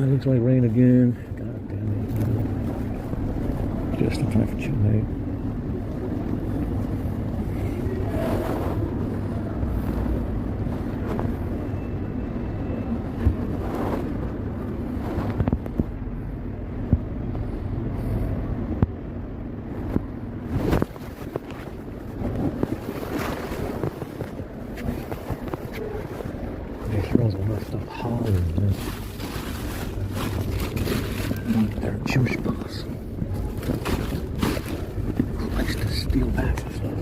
Looks like rain again. God damn it. Just in time for tonight. These girls will not stop hollering, man. They're Jewish boss. Who likes to steal bags and stuff?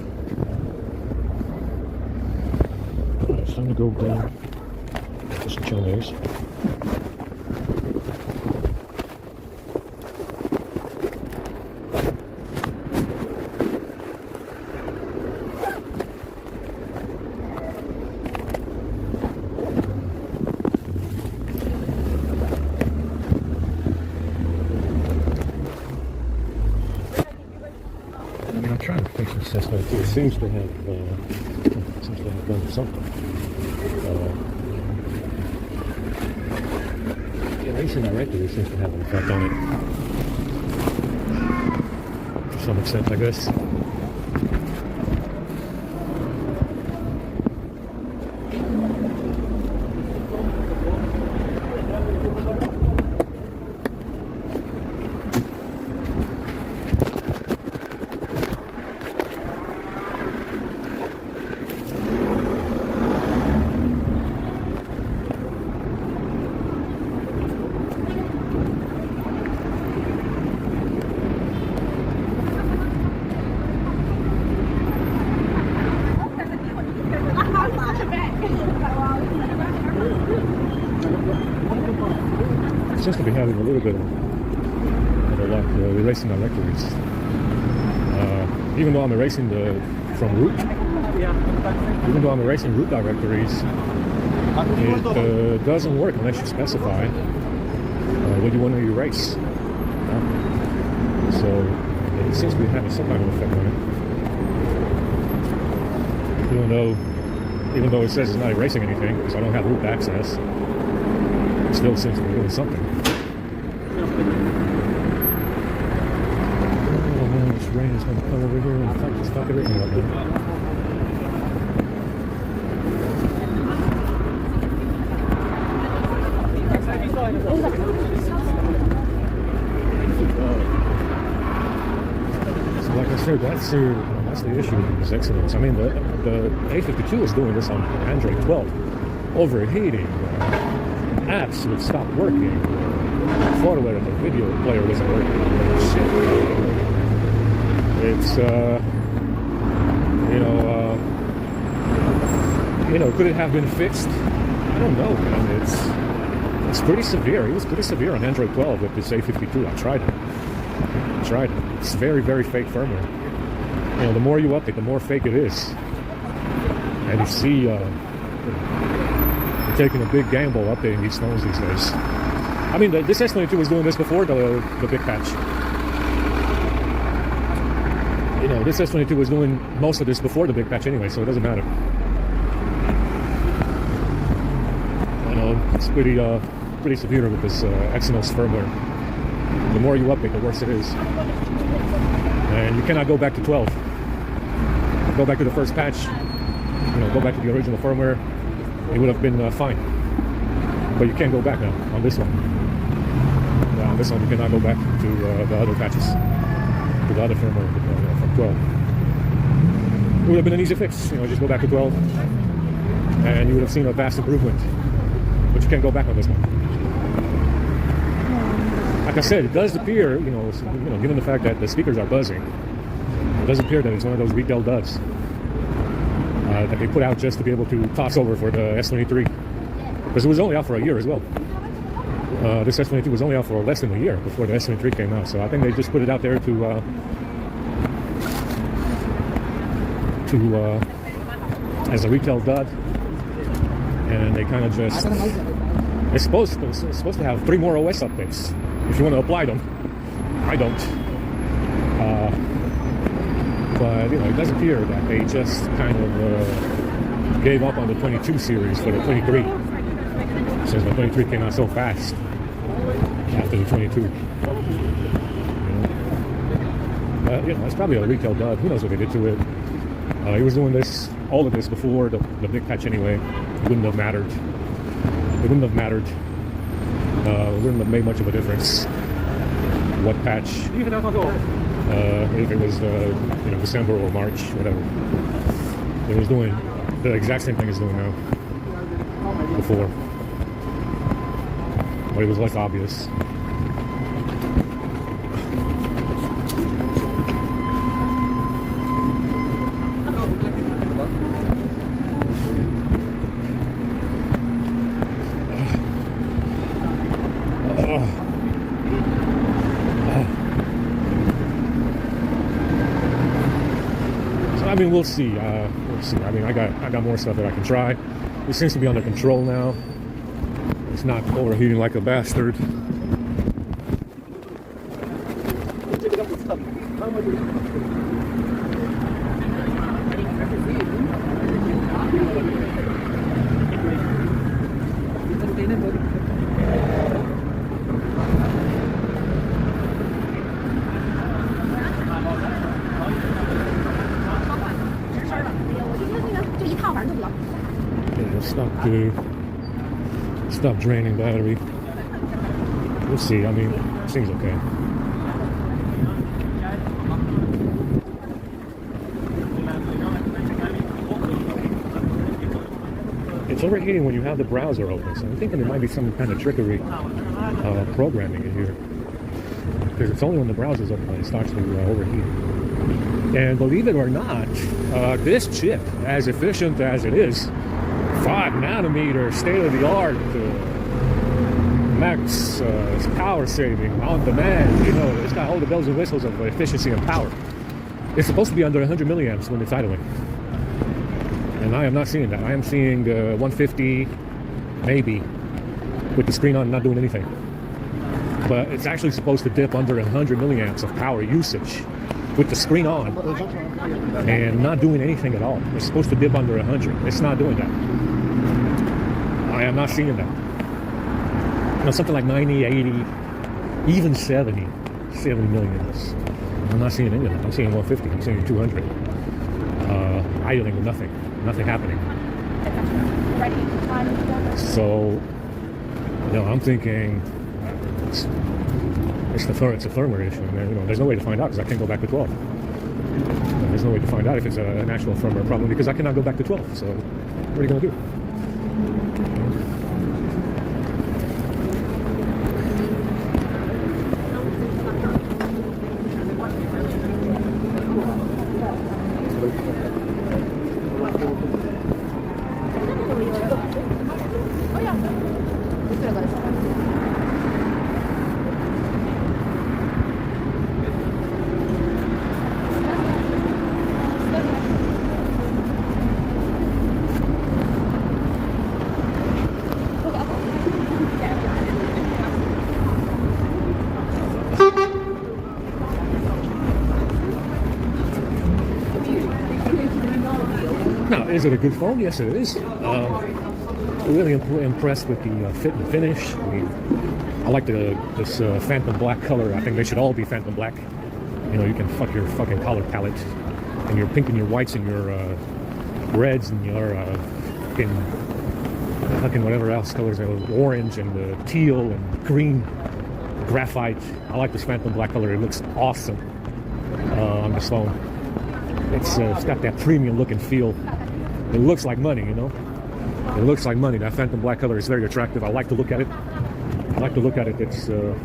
It's time to go down. Just chill there. I'm trying to fix this system too. It seems to have done something. Racing directly seems to have an effect on it. To some extent, I guess. It's just to be having a little bit of a luck erasing directories. Even though I'm erasing from root, even though I'm erasing root directories, it doesn't work unless you specify what you want to erase. So it seems to be having some kind of effect on it. Even though it says it's not erasing anything, because I don't have root access, it still seems to be doing something. Oh man, this rain is going to come over here and fuck everything up, man. So like I said, that's the issue with these excellence. I mean, the A52 is doing this on Android 12. Overheating. Apps would stop working. Photo editor, the video player wasn't working. Shit. It's could it have been fixed? I don't know, man. It's pretty severe. It was pretty severe on Android 12 with this A52. I tried it. It's very, very fake firmware. The more you update, the more fake it is. And you see, you're taking a big gamble updating these phones these days. I mean, this S22 was doing this before the big patch. This S22 was doing most of this before the big patch anyway, so it doesn't matter. It's pretty severe with this Exynos firmware. The more you update, the worse it is. And you cannot go back to 12. Go back to the first patch. Go back to the original firmware. It would have been fine. But you can't go back now on this one. On this one, you cannot go back to the other patches. To the other firmware from 12. It would have been an easy fix. Just go back to 12. And you would have seen a vast improvement. But you can't go back on this one. Like I said, it does appear, given the fact that the speakers are buzzing, it does appear that it's one of those retail duds that they put out just to be able to toss over for the S23. Because it was only out for a year as well. This S22 was only out for less than a year before the S23 came out, so I think they just put it out there to as a retail dud, and they kind of just it's supposed to have 3 more OS updates if you want to apply them. I don't, but you know, it does appear that they just kind of gave up on the 22 series for the 23, since the 23 came out so fast after the 22. You know, it's probably a retail dud. Who knows what they did to it? He was doing all of this before the big patch anyway. It wouldn't have mattered. It wouldn't have mattered. It wouldn't have made much of a difference what patch. If it was you know, December or March, whatever. It was doing the exact same thing it's doing now. Before, but it was less obvious. I mean, we'll see. We'll see. I mean, I got more stuff that I can try. It seems to be under control now. It's not overheating like a bastard. Stop draining battery. We'll see. I mean, it seems okay. It's overheating when you have the browser open, so I'm thinking there might be some kind of trickery programming in here, because it's only when the browser's open that it starts to overheat. And believe it or not, this chip, as efficient as it is, 5 nanometer, state-of-the-art, max power saving, on demand, you know, it's got all the bells and whistles of efficiency and power. It's supposed to be under 100 milliamps when it's idling. And I am not seeing that. I am seeing 150, maybe, with the screen on, not doing anything. But it's actually supposed to dip under 100 milliamps of power usage with the screen on and not doing anything at all. It's supposed to dip under 100. It's not doing that. I am not seeing that. You know, something like 90, 80, even 70 millions. I'm not seeing any of that. I'm seeing 150. I'm seeing 200. Idling with nothing happening. So, you know, I'm thinking it's a firmware issue. And, you know, there's no way to find out because I can't go back to 12. There's no way to find out if it's an actual firmware problem because I cannot go back to 12. So, what are you going to do? Now, is it a good phone? Yes, it is. Really impressed with the fit and finish. I mean, I like this phantom black color. I think they should all be phantom black. You know, you can fuck your fucking color palette and your pink and your whites and your reds and your fucking whatever else colors. Orange and teal and green, graphite. I like this phantom black color. It looks awesome on this phone. It's got that premium look and feel. It looks like money, you know. It looks like money. That phantom black color is very attractive. I like to look at it. I like to look at it. It's you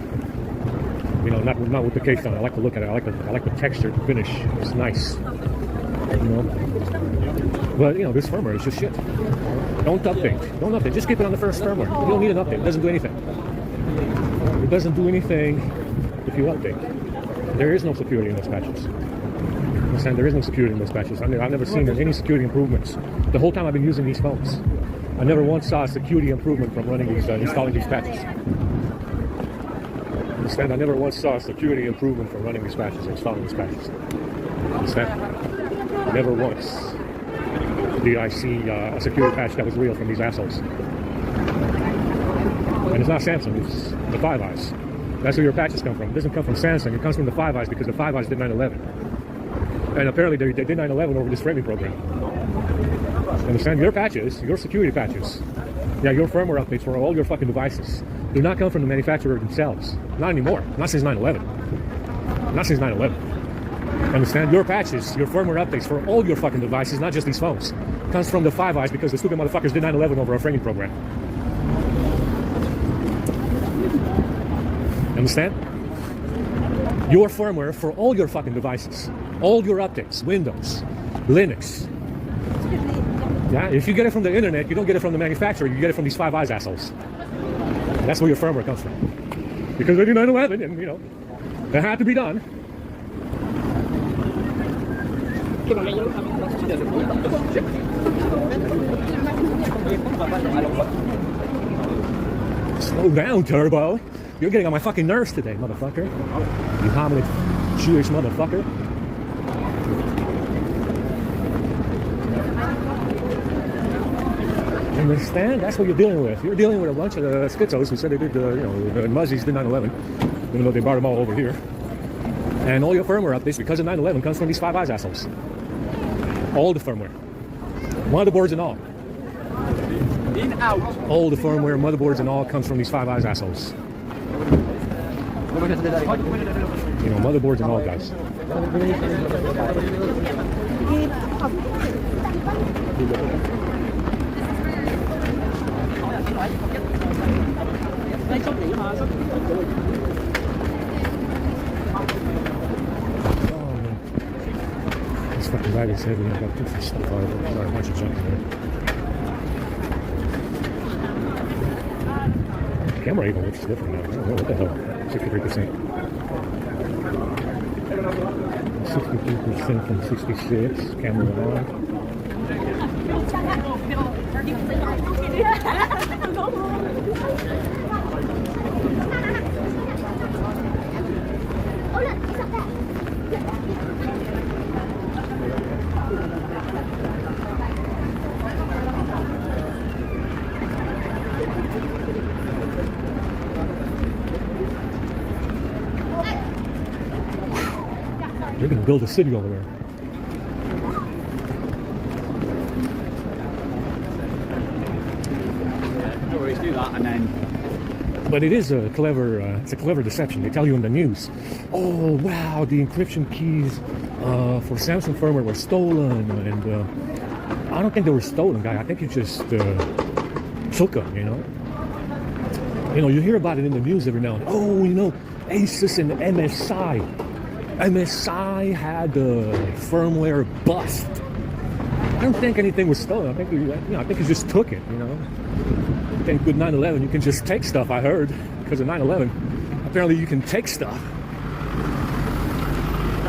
know, not with the case on. I like to look at it. I like the texture, the finish. It's nice, you know. But you know, this firmware is just shit. Don't update. Don't update. Just keep it on the first firmware. You don't need an update. It doesn't do anything. It doesn't do anything if you update. There is no security in those patches. Understand? There is no security in those patches. I've never seen any security improvements. The whole time I've been using these phones, I never once saw a security improvement from running these, installing these patches. Understand? I never once saw a security improvement from running these patches or installing these patches. Understand? Never once did I see a security patch that was real from these assholes. And it's not Samsung, it's the Five Eyes. That's where your patches come from. It doesn't come from Samsung, it comes from the Five Eyes because the Five Eyes did 9/11. And apparently they did 9/11 over this framing program. Understand? Your patches, your security patches, yeah, your firmware updates for all your fucking devices do not come from the manufacturer themselves. Not anymore. Not since 9/11. Not since 9/11. Understand? Your patches, your firmware updates for all your fucking devices, not just these phones, comes from the Five Eyes because the stupid motherfuckers did 9/11 over a framing program. Understand? Your firmware for all your fucking devices, all your updates, Windows, Linux. Yeah, if you get it from the internet, you don't get it from the manufacturer, you get it from these Five Eyes assholes. That's where your firmware comes from. Because they did 9/11 and, you know, it had to be done. Slow down, Turbo. You're getting on my fucking nerves today, motherfucker. You hominid Jewish motherfucker. Understand? That's what you're dealing with. You're dealing with a bunch of schizos who said they did, the Muzzies did 9/11, even though they brought them all over here. And all your firmware updates because of 9/11 comes from these Five Eyes assholes. All the firmware, motherboards and all. In, out. All the firmware, motherboards and all comes from these Five Eyes assholes. You know, motherboards and all, guys. This fucking bag is heavy. I've got too much stuff on it. There's a bunch of junk in there. The camera even looks different now. I don't know what the hell. 63%. 62% from 66. Camera on. They're going to build a city over there. Always do that, and then. But it is a clever, it's a clever deception. They tell you in the news, oh wow, the encryption keys for Samsung firmware were stolen, and I don't think they were stolen, guy. I think you just took them, you know. You know, you hear about it in the news every now and then. Oh, you know, Asus and MSI had the firmware bust. I don't think anything was stolen. I think I think you just took it. You know, I think with 9/11 you can just take stuff. I heard because of 9/11, apparently you can take stuff.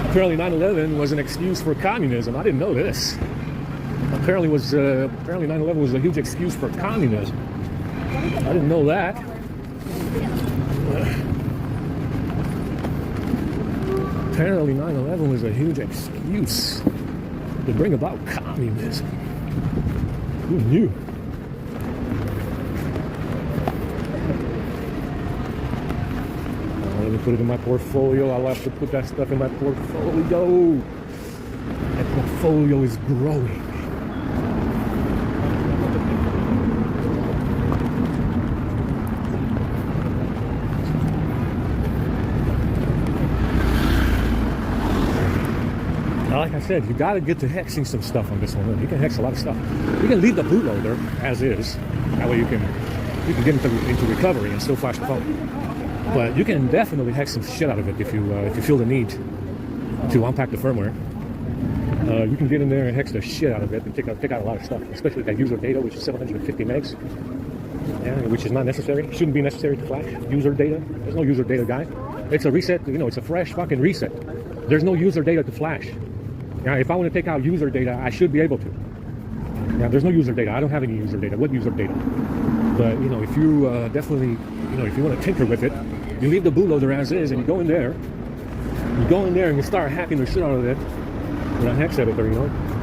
Apparently 9/11 was an excuse for communism. I didn't know this. Apparently 9/11 was a huge excuse for communism. I didn't know that. Apparently 9/11 was a huge excuse to bring about communism. Who knew? Let me put it in my portfolio. I'll have to put that stuff in my portfolio. That portfolio is growing. Like I said, you gotta get to hexing some stuff on this one. You can hex a lot of stuff. You can leave the bootloader as is. That way you can get into recovery and still flash the phone. But you can definitely hex some shit out of it if you feel the need to unpack the firmware. You can get in there and hex the shit out of it and take out a lot of stuff, especially that user data, which is 750 megs. Yeah, which is not necessary. Shouldn't be necessary to flash user data. There's no user data, guy. It's a reset. It's a fresh fucking reset. There's no user data to flash. Yeah, if I want to take out user data, I should be able to. Yeah, there's no user data. I don't have any user data. What user data? But if you definitely, if you want to tinker with it, you leave the bootloader as is, and you go in there. You go in there and you start hacking the shit out of it with a hex editor.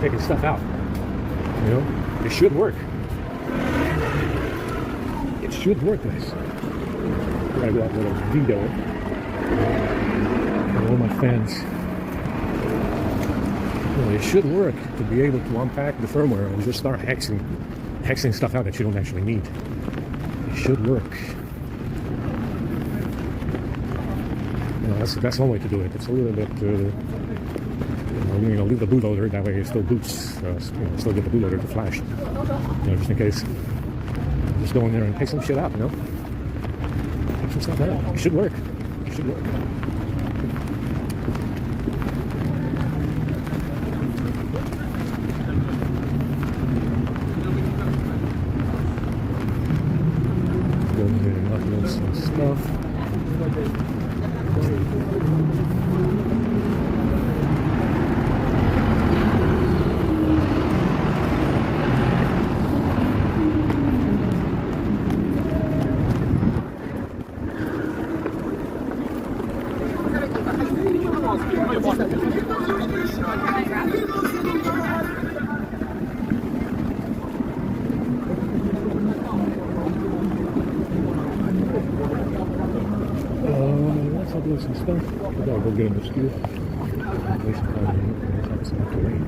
Taking stuff out. It should work. It should work, guys. I gotta go out with a video. And all my fans. It should work to be able to unpack the firmware and just start hexing stuff out that you don't actually need. It should work. That's one way to do it. It's a little bit, leave the bootloader. That way it still boots. Still get the bootloader to flash. Just in case. Just go in there and take some shit out. Take some stuff out. It should work. It should work. Go in there and upload some stuff. Let's upload some stuff. I gotta go get a mosquito. Waste some time. Let's have to wait.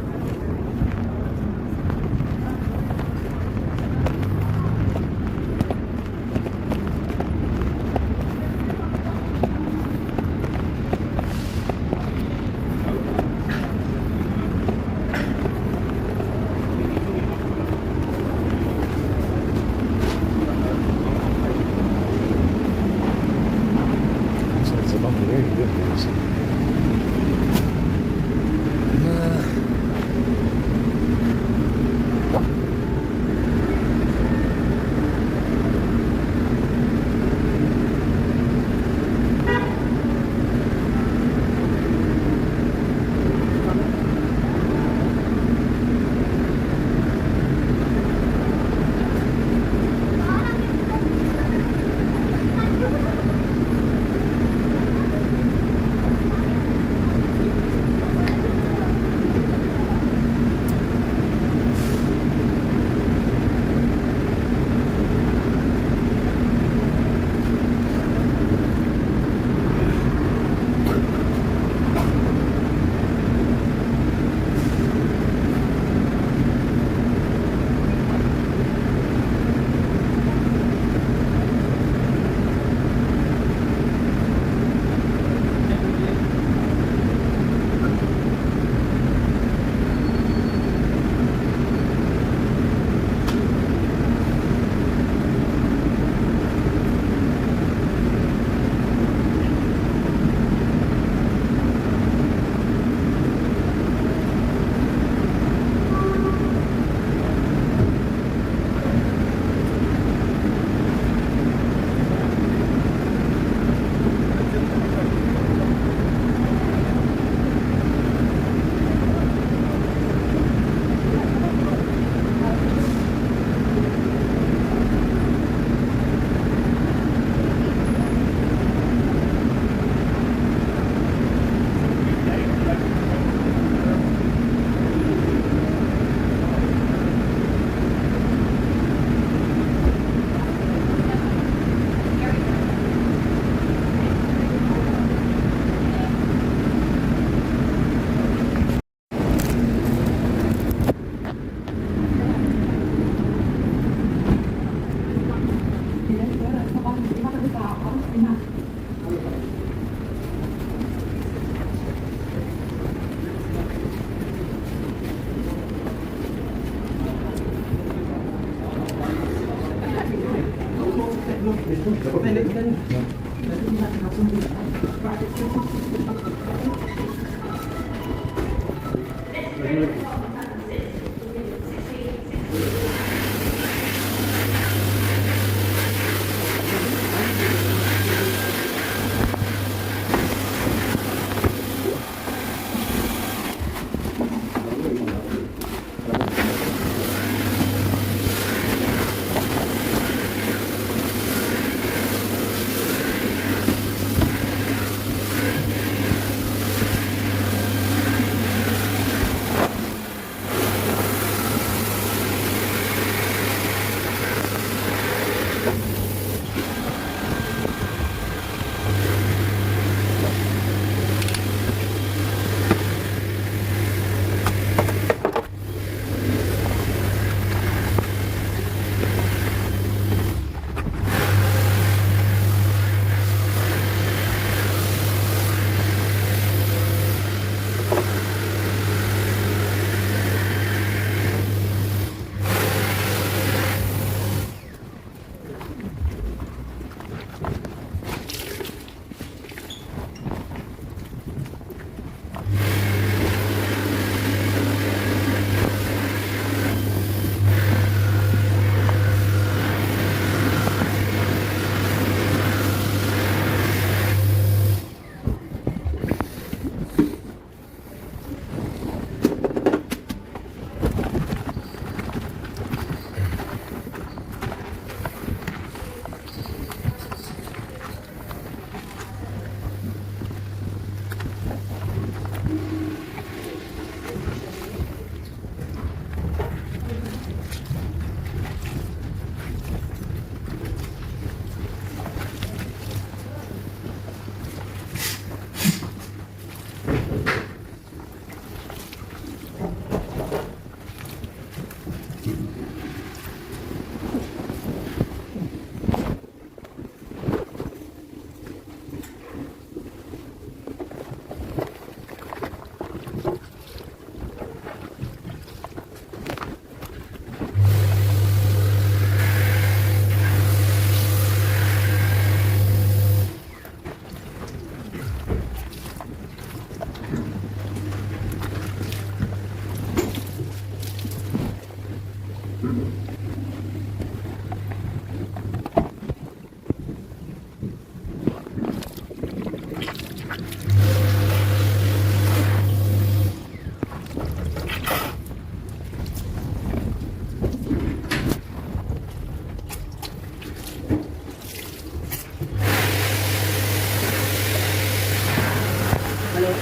Good,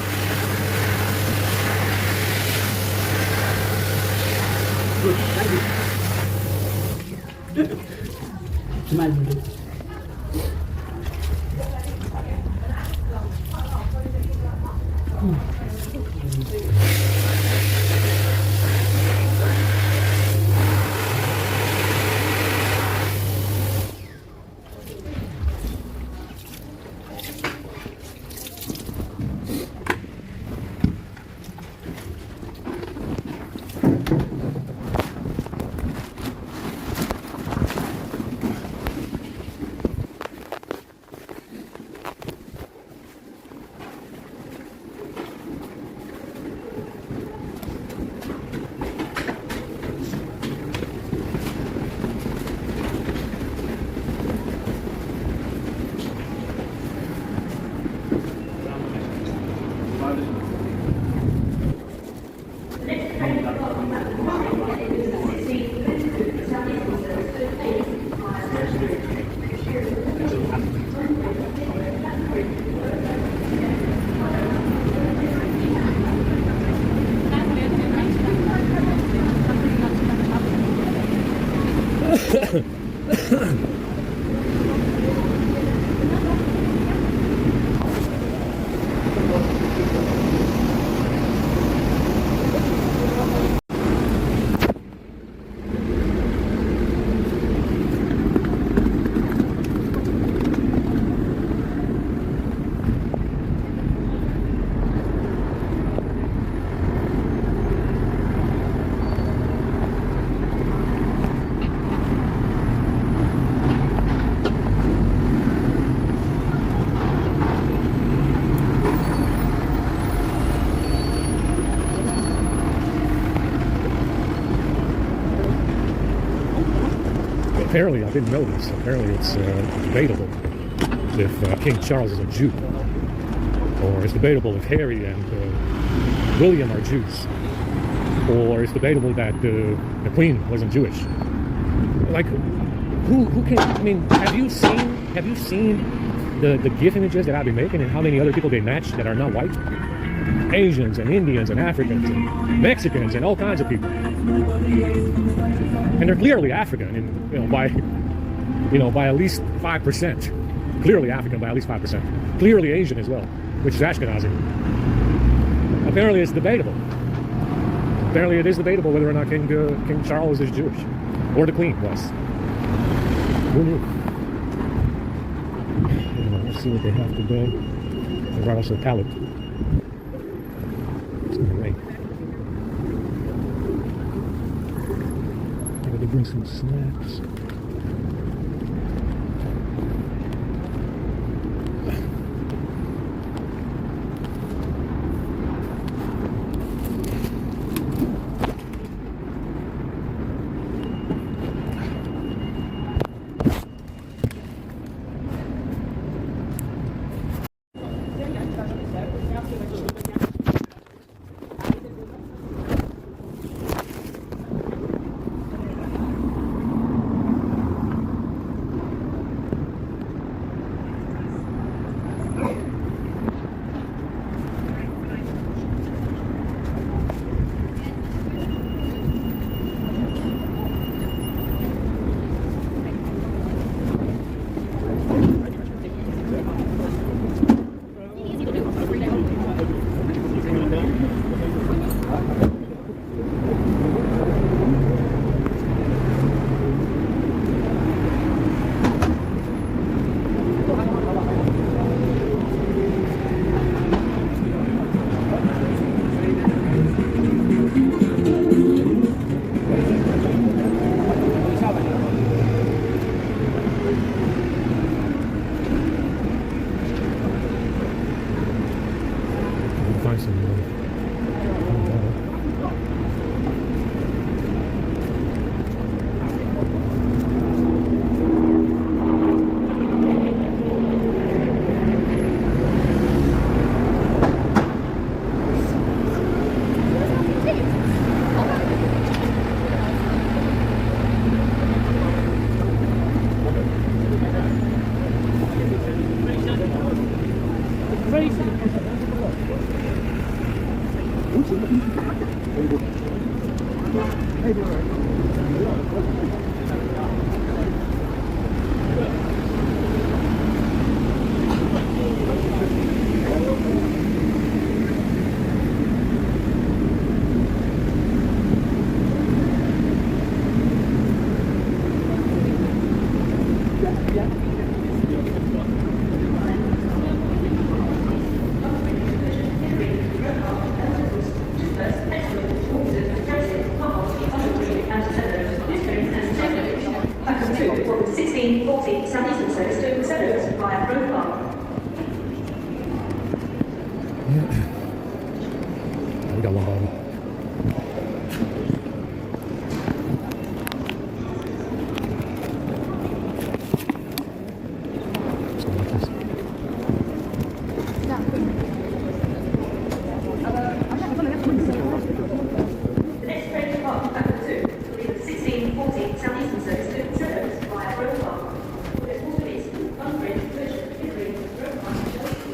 thank you. Smile dulu. Apparently, I didn't know this. Apparently, it's debatable if King Charles is a Jew, or it's debatable if Harry and William are Jews, or it's debatable that the Queen wasn't Jewish. Like, who can? I mean, have you seen the GIF images that I've been making and how many other people they match that are not white? Asians and Indians and Africans and Mexicans and all kinds of people. And they're clearly African, and by at least 5%. Clearly African by at least 5%. Clearly Asian as well, which is Ashkenazi. Apparently it's debatable. Apparently it is debatable whether or not King Charles is Jewish, or the Queen was. Who knew? Let's see what they have today. They brought us a pallet. It's gonna rain. Maybe they bring some snacks. Find some Very We got one bottle. Something like this. The next train to Park Factor 2 will be the 1640 Southeastern Service to Sellers via Grove Park. There's also is Bunbridge, Bishop, Pickering, Grove Park, Chelsea.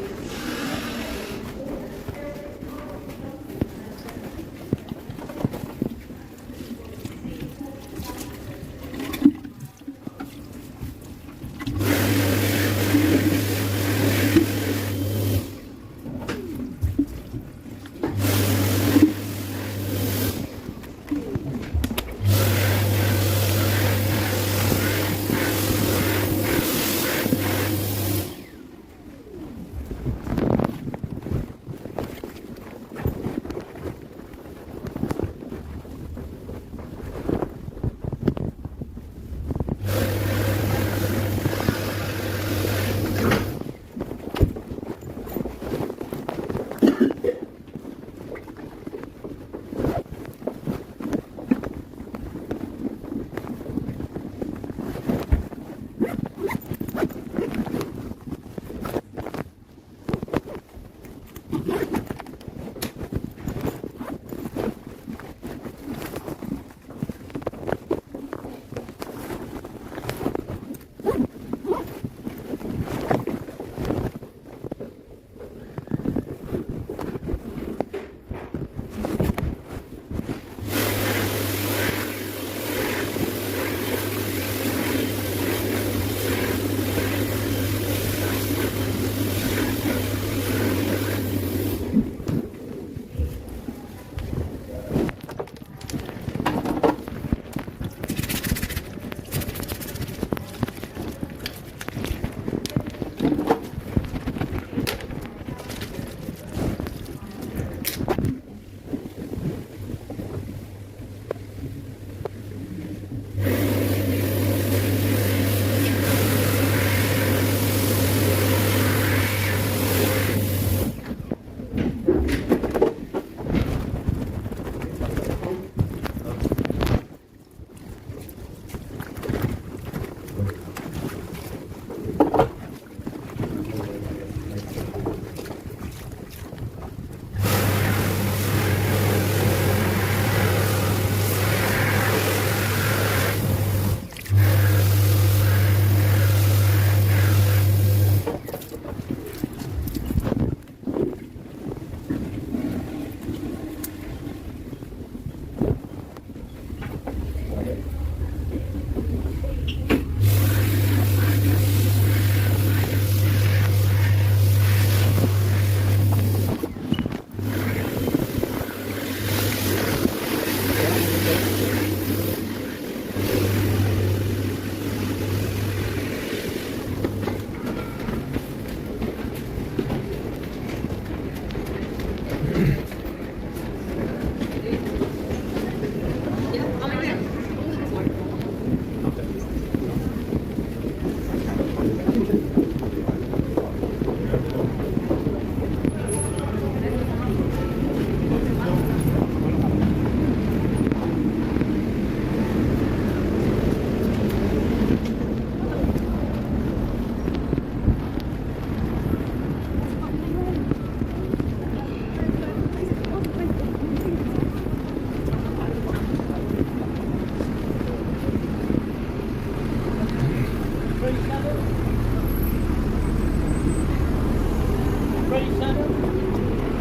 Ready, Sandra?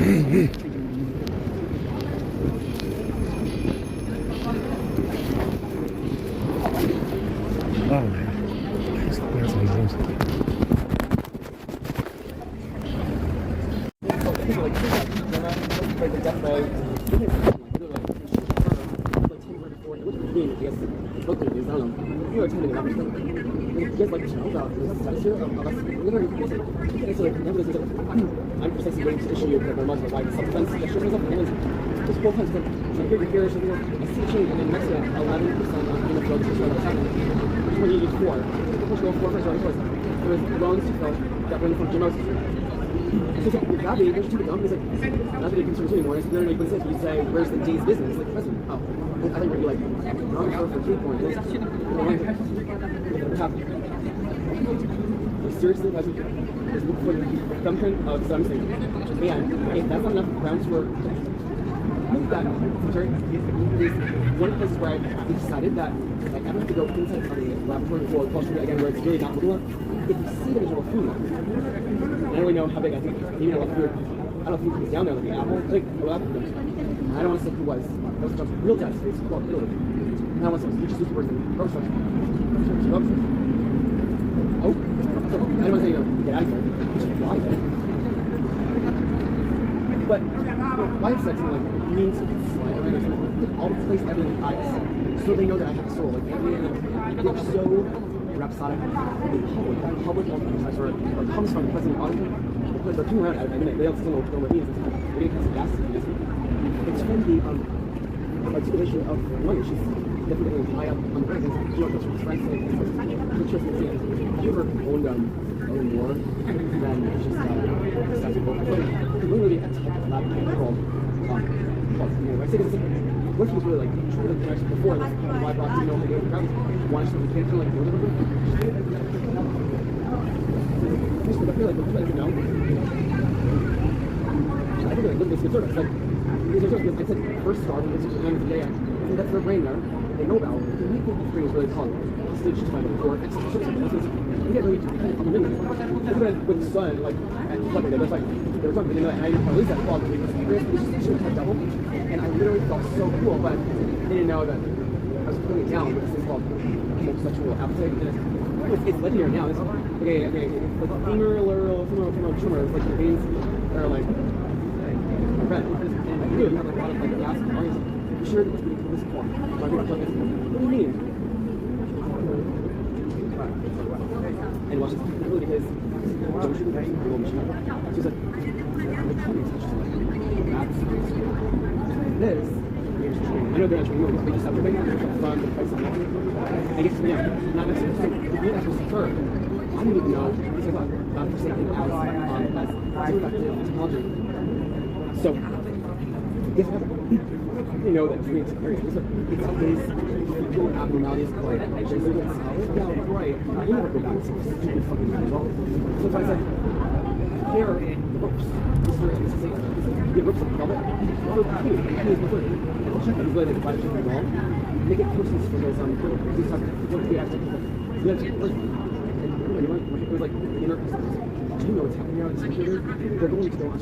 Oh man, I just fucking had some of these games. I'm precisely waiting to issue my mother like sometimes I show myself and just 4 times here, so I see a change and then next to that 11% on the field to 2084. The push go 4 first right first. There was loans to fill that went from Jim. So it's like, Gabby, there's two companies like not that it concerns you anymore. It's literally like when you say, where's the day's business? Like president. Oh. I think we're like wrong for 3 points. Seriously, guys, just look for the thumbprint of something. And if that's not enough grounds for that concern, is one of the places where I decided that like I don't have to go inside of the laboratory or culture again where it's really not regular. If you see the visual food, I don't really know how big I think. Even though I don't think it was down there like the apple, like a apple. I don't want to say who it was. That was just real test. It's called Italy. And I want to say you just use the word in grocery store. Oh, so I don't want to say get out of here. Just fly there. But why is that like means like all the place everything I so they know that I have a soul. Like they're so rhapsodic the public all the time or comes from the president because they're coming around and they don't still know what it means. It's kind of gas. It's from the articulation of money. She's definitely high up on the rank. You know, that's what's right. If you ever owned more than just accessible, literally a type of lab called I say this what he was really like the connection before this why I brought you know the ground why should we can't feel like I feel like you know I think like this sort of like I said first star this is the end of the day I think that's their brain there they know about the week 53 is really called stage 2 or it's you get really on the minute with the sun like at what there's like there's something and I lose that fog because it's just double and I literally felt so cool but I didn't know that I was putting it down with this thing called homosexual appetite and it's linear now it's okay like femoral tumor it's like the veins are like red and I really have a lot of like gas and lungs you sure that this form what do you mean and watch this really because don't shoot the guy she's like this I know they're not training but they just have everything fun the price of it I guess not necessarily so the real actual third I don't even know it's about for something as effective technology so guess what you know that dreams it's always abnormalities like yeah right I never go back to stupid fucking result so if I said here the ropes the ropes of velvet check them good and buy chicken wall make it persons for those these type of we have to it was like inner do you know what's happening out in the computer they're going to go on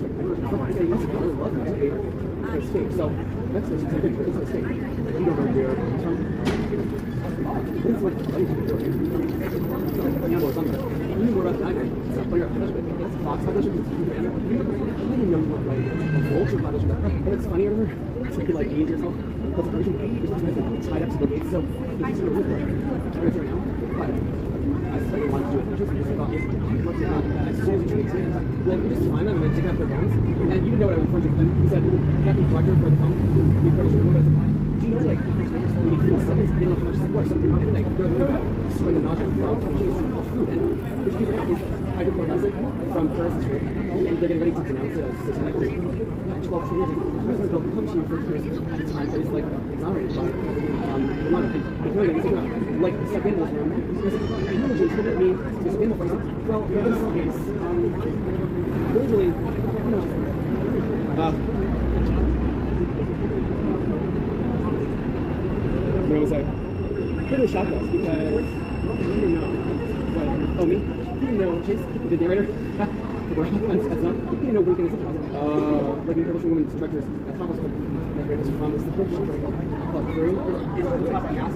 they must have really loved it escape so that's a big it's a mistake you don't know where this is what you know something you know what I'm it's fox publishing I didn't know what like vulture publishing and it's funny over it's like ease yourself because everything is tied up to the gate so it's sort of right now but I still want to do it just because I thought what's it not as soon as you take well you just find them and then take out their phones and you know what I was referring to he said Captain Collector for the phone we put it do you know like when you feel seconds they don't know how much support something like they're about swing the nozzle from food and which people have is hydrochloric acid from Paris and they're getting ready to denounce it as systematic 12 years they'll come to you for years at a time but it's like exonerated by one and like the second was room technology is what it means to spin the person well in this case originally you know where was I? Really shocked us because I didn't know. What? Oh, me? You didn't know Chase, the narrator? like in British women's directors, that's almost like the greatest from is the British but through is the top of the ass.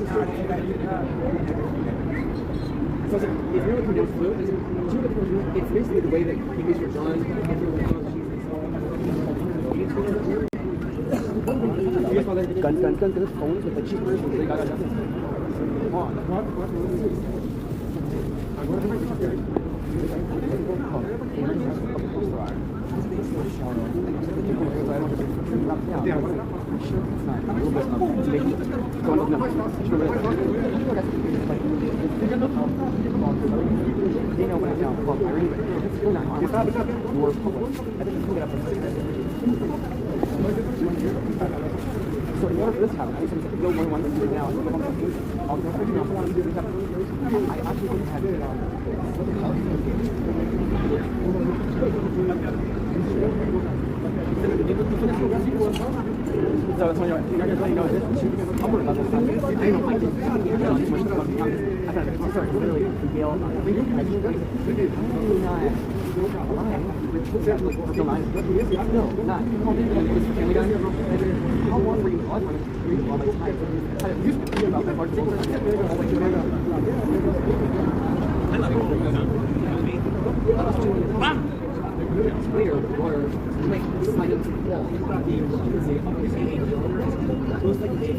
So it's like, if you're looking down through, it's basically the way that babies were done. You guys saw their guns, phones with the cheapers and they got so in order for this to happen, I just want to go one thing now. I'll go first now. I actually didn't have it so it's when you're letting know this upward level stuff. I know I didn't know too much about I thought it was literally the Yale. How long were you on all the time? I used to be about that part. Later, water like sliding to the wall. Most likely,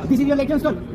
This is your leg stone.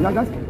Yeah, guys.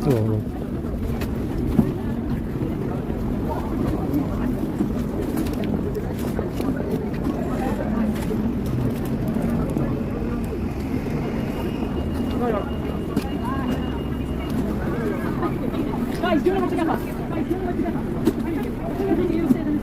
So, Guys, do it all together. Guys, do it all together. You sit and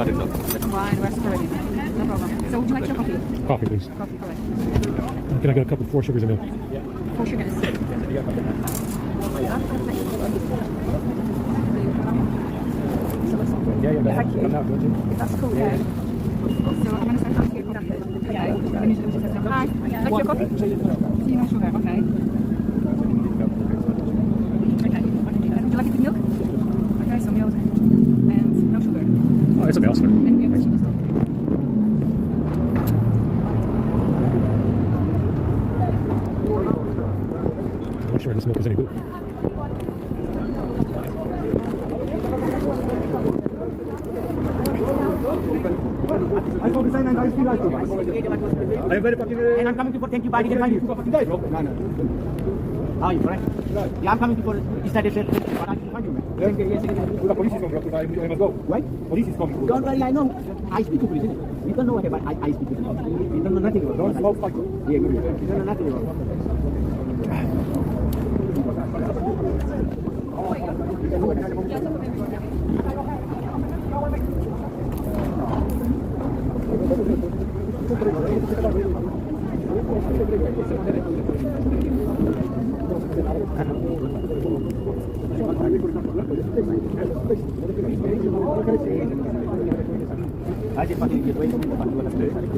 started though. Wine, we're separating. No problem. So would you like your coffee? Coffee, please. Coffee, correct. Can I get a cup with 4 sugars and milk? 4 sugars. Thank you. That's cool, yeah. So I'm going to send that to you. Okay. Let me just say hi. Like your coffee? Tea, no sugar, okay. Okay. Would you like it with milk? Okay, so milk and no sugar. Oh, it's okay, I'll start. And your vegetables. I'm not sure this milk is any good. And I'm coming to for thank you, but I didn't find you. How are you, right? Yeah, I'm coming to for started but I didn't find you. The police is coming. I must go. What? Police is coming. Don't worry, I know. I speak to police. You don't know what about I speak to police. You don't know nothing about Don't smoke like Yeah, good. You don't know nothing about I just want to get away from the I want to away from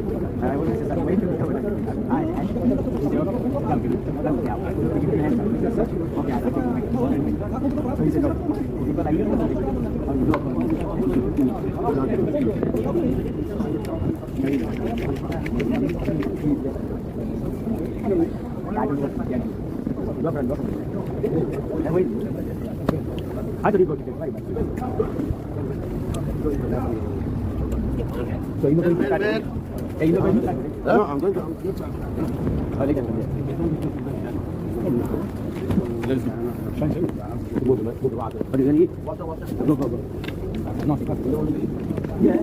How do you go to the right? So you're not going to start it? Yeah, you're not going to start it? No, I'm going to. Oh, they can come What are you going to eat? Go, go, go. No, yeah.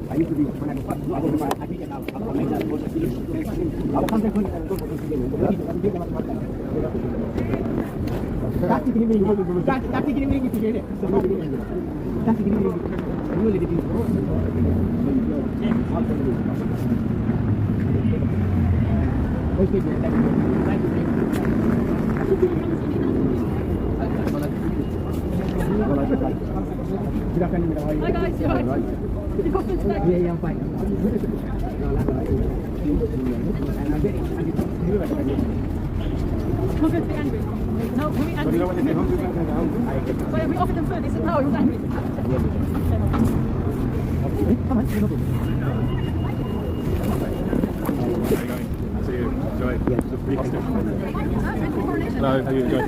I used to be when I think about I will come back when Hi guys, you alright? You got this back? Yeah, I'm fine. Who's going to be angry? No, can we angry? But if we offered them food, they said no, he was angry. Come on, See you. Enjoy. Hello, how are you doing?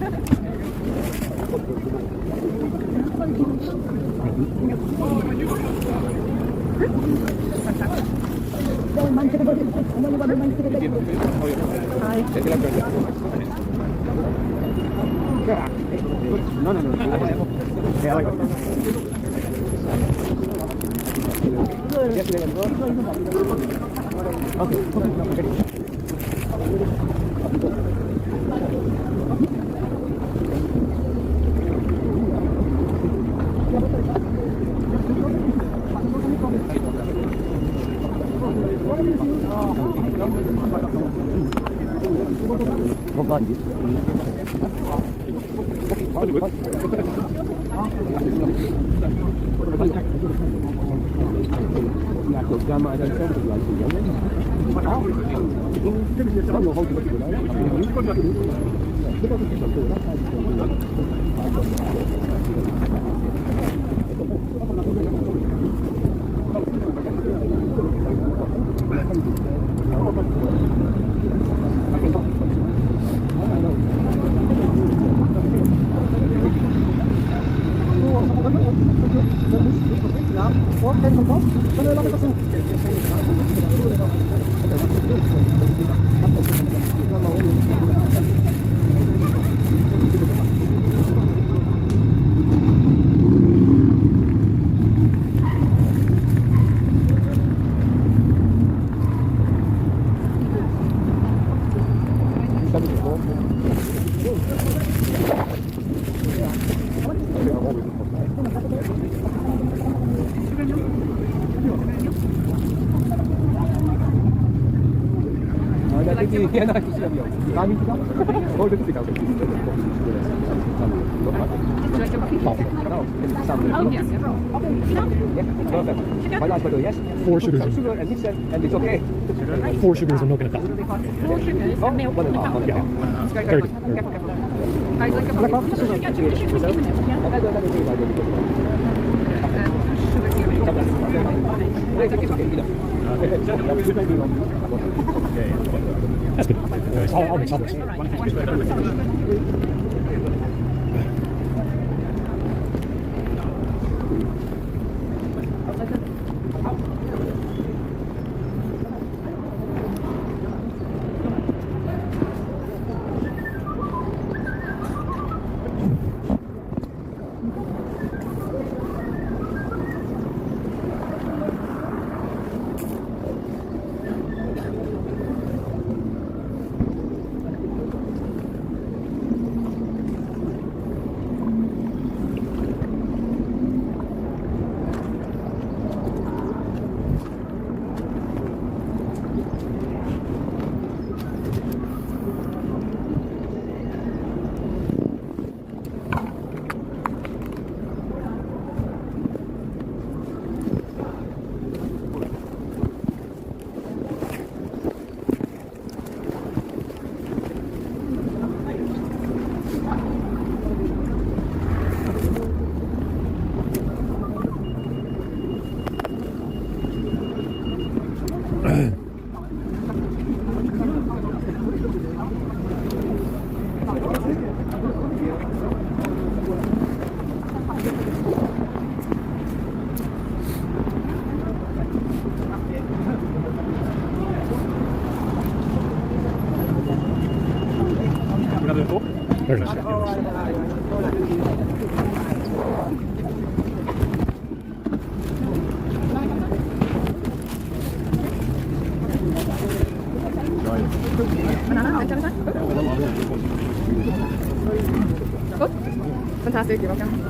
No. Yeah, I like it. di anak itu sudah biar. Kami juga. Oh, itu tidak. Oh, yes. Yes. 4 sugars. Sugar and mix it, and it's okay. 4 sugars of milk and a coffee. 4 sugars and milk and a cup. Yeah. Very good. I'd like a coffee. Yeah, sugar in the milk, yeah. That's good. Anyways, I'll mix. Very nice. Oh, fantastic. You're welcome.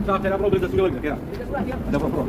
Sa kaya pro benda sudah lagi kira. Ada apa pro?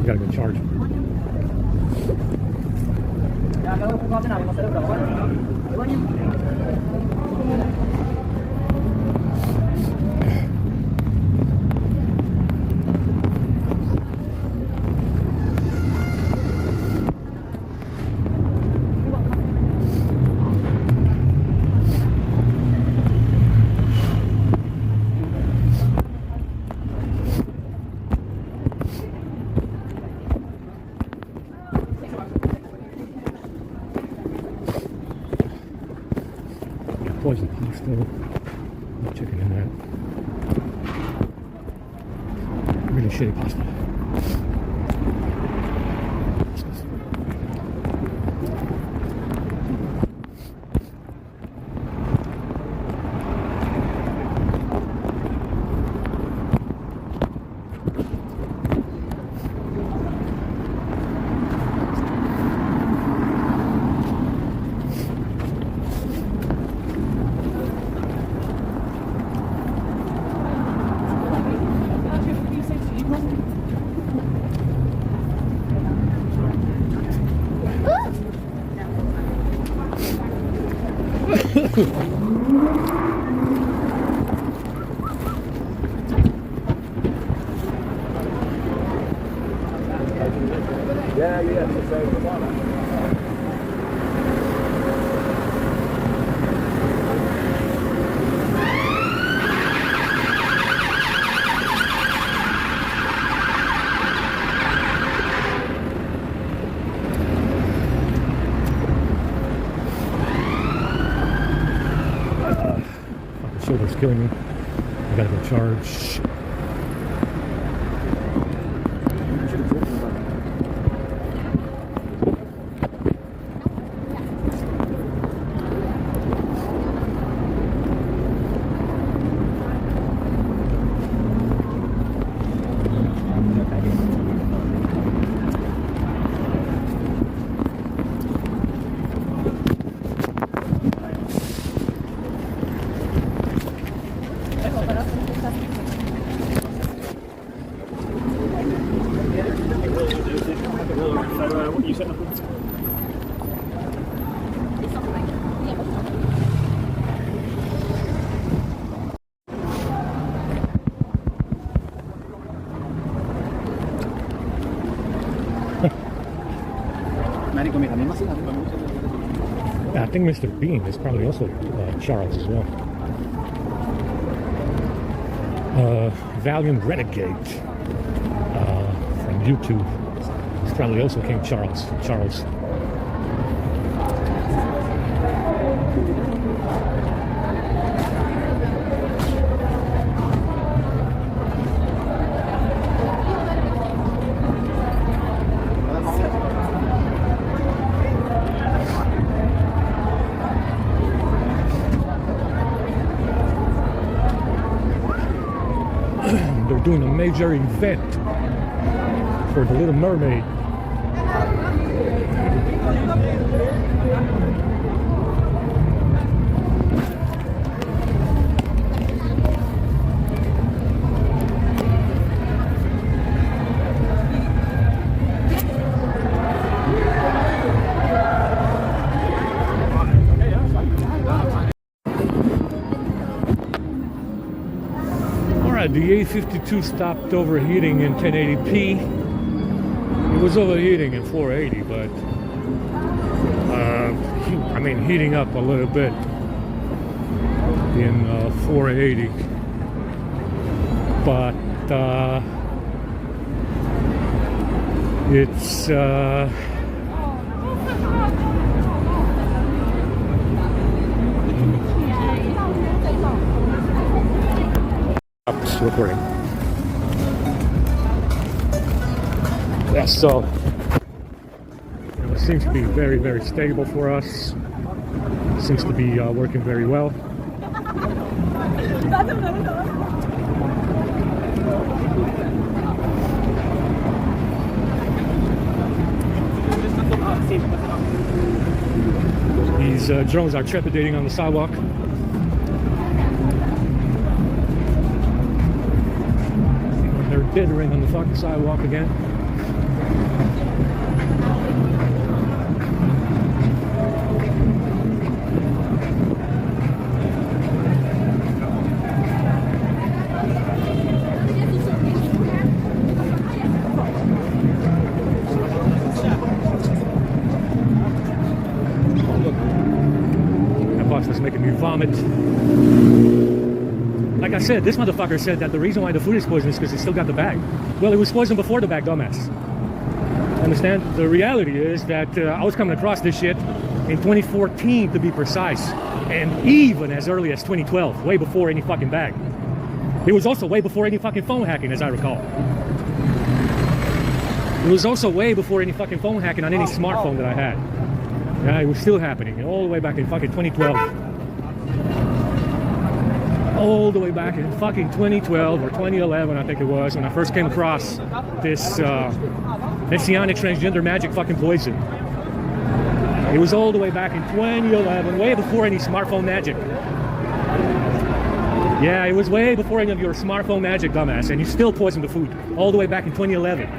Gotta go charge. Poison tea still. No chicken in that. Really shitty pasta. Yeah. Fucking shoulder's killing me. I gotta go charge. What you set up? I think Mr. Bean is probably also Charles as well. Valiant Renegade from YouTube. It's probably also King Charles. They're doing a major event for The Little Mermaid. The A52 stopped overheating in 1080p. It was overheating in 480, but I mean heating up a little bit in 480. But it's recording. Yeah, so it seems to be very, very stable for us. Seems to be working very well. These drones are trepidating on the sidewalk. They're dithering on the fucking sidewalk again. That box is making me vomit. Like I said, this motherfucker said that the reason why the food is poisoned is because it still got the bag. Well, it was poisoned before the bag, dumbass. Understand? The reality is that I was coming across this shit in 2014 to be precise. And even as early as 2012, way before any fucking bag. It was also way before any fucking phone hacking, as I recall. It was also way before any fucking phone hacking on any smartphone that I had. Yeah, it was still happening all the way back in fucking 2012. All the way back in fucking 2012 or 2011, I think it was, when I first came across this messianic transgender magic fucking poison. It was all the way back in 2011, way before any smartphone magic. Yeah, it was way before any of your smartphone magic, dumbass, and you still poisoned the food, all the way back in 2011.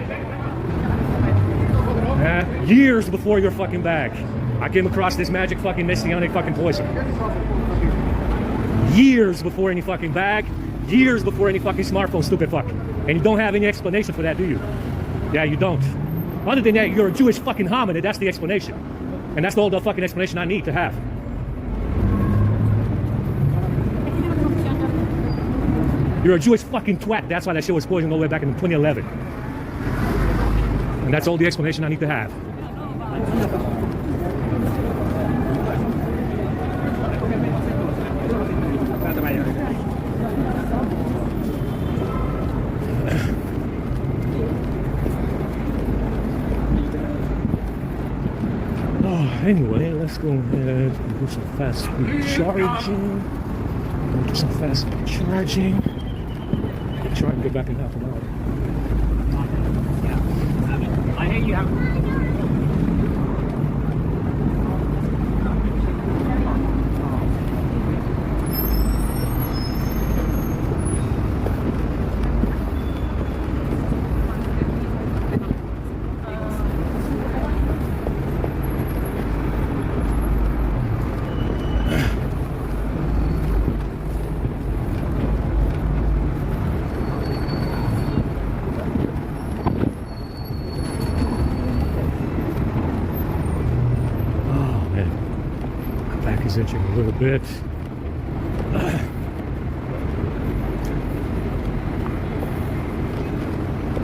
Yeah, years before your fucking bag, I came across this magic fucking messianic fucking poison. Years before any fucking bag, years before any fucking smartphone, stupid fuck. And you don't have any explanation for that, do you? Yeah, you don't. Other than that, you're a Jewish fucking hominid, that's the explanation. And that's all the fucking explanation I need to have. You're a Jewish fucking twat, that's why that shit was poisoned all the way back in 2011. And that's all the explanation I need to have. Anyway, let's go ahead and do some fast speed charging. Do some fast speed charging. Try and get back in half an hour. I hear you have. Itching a little bit.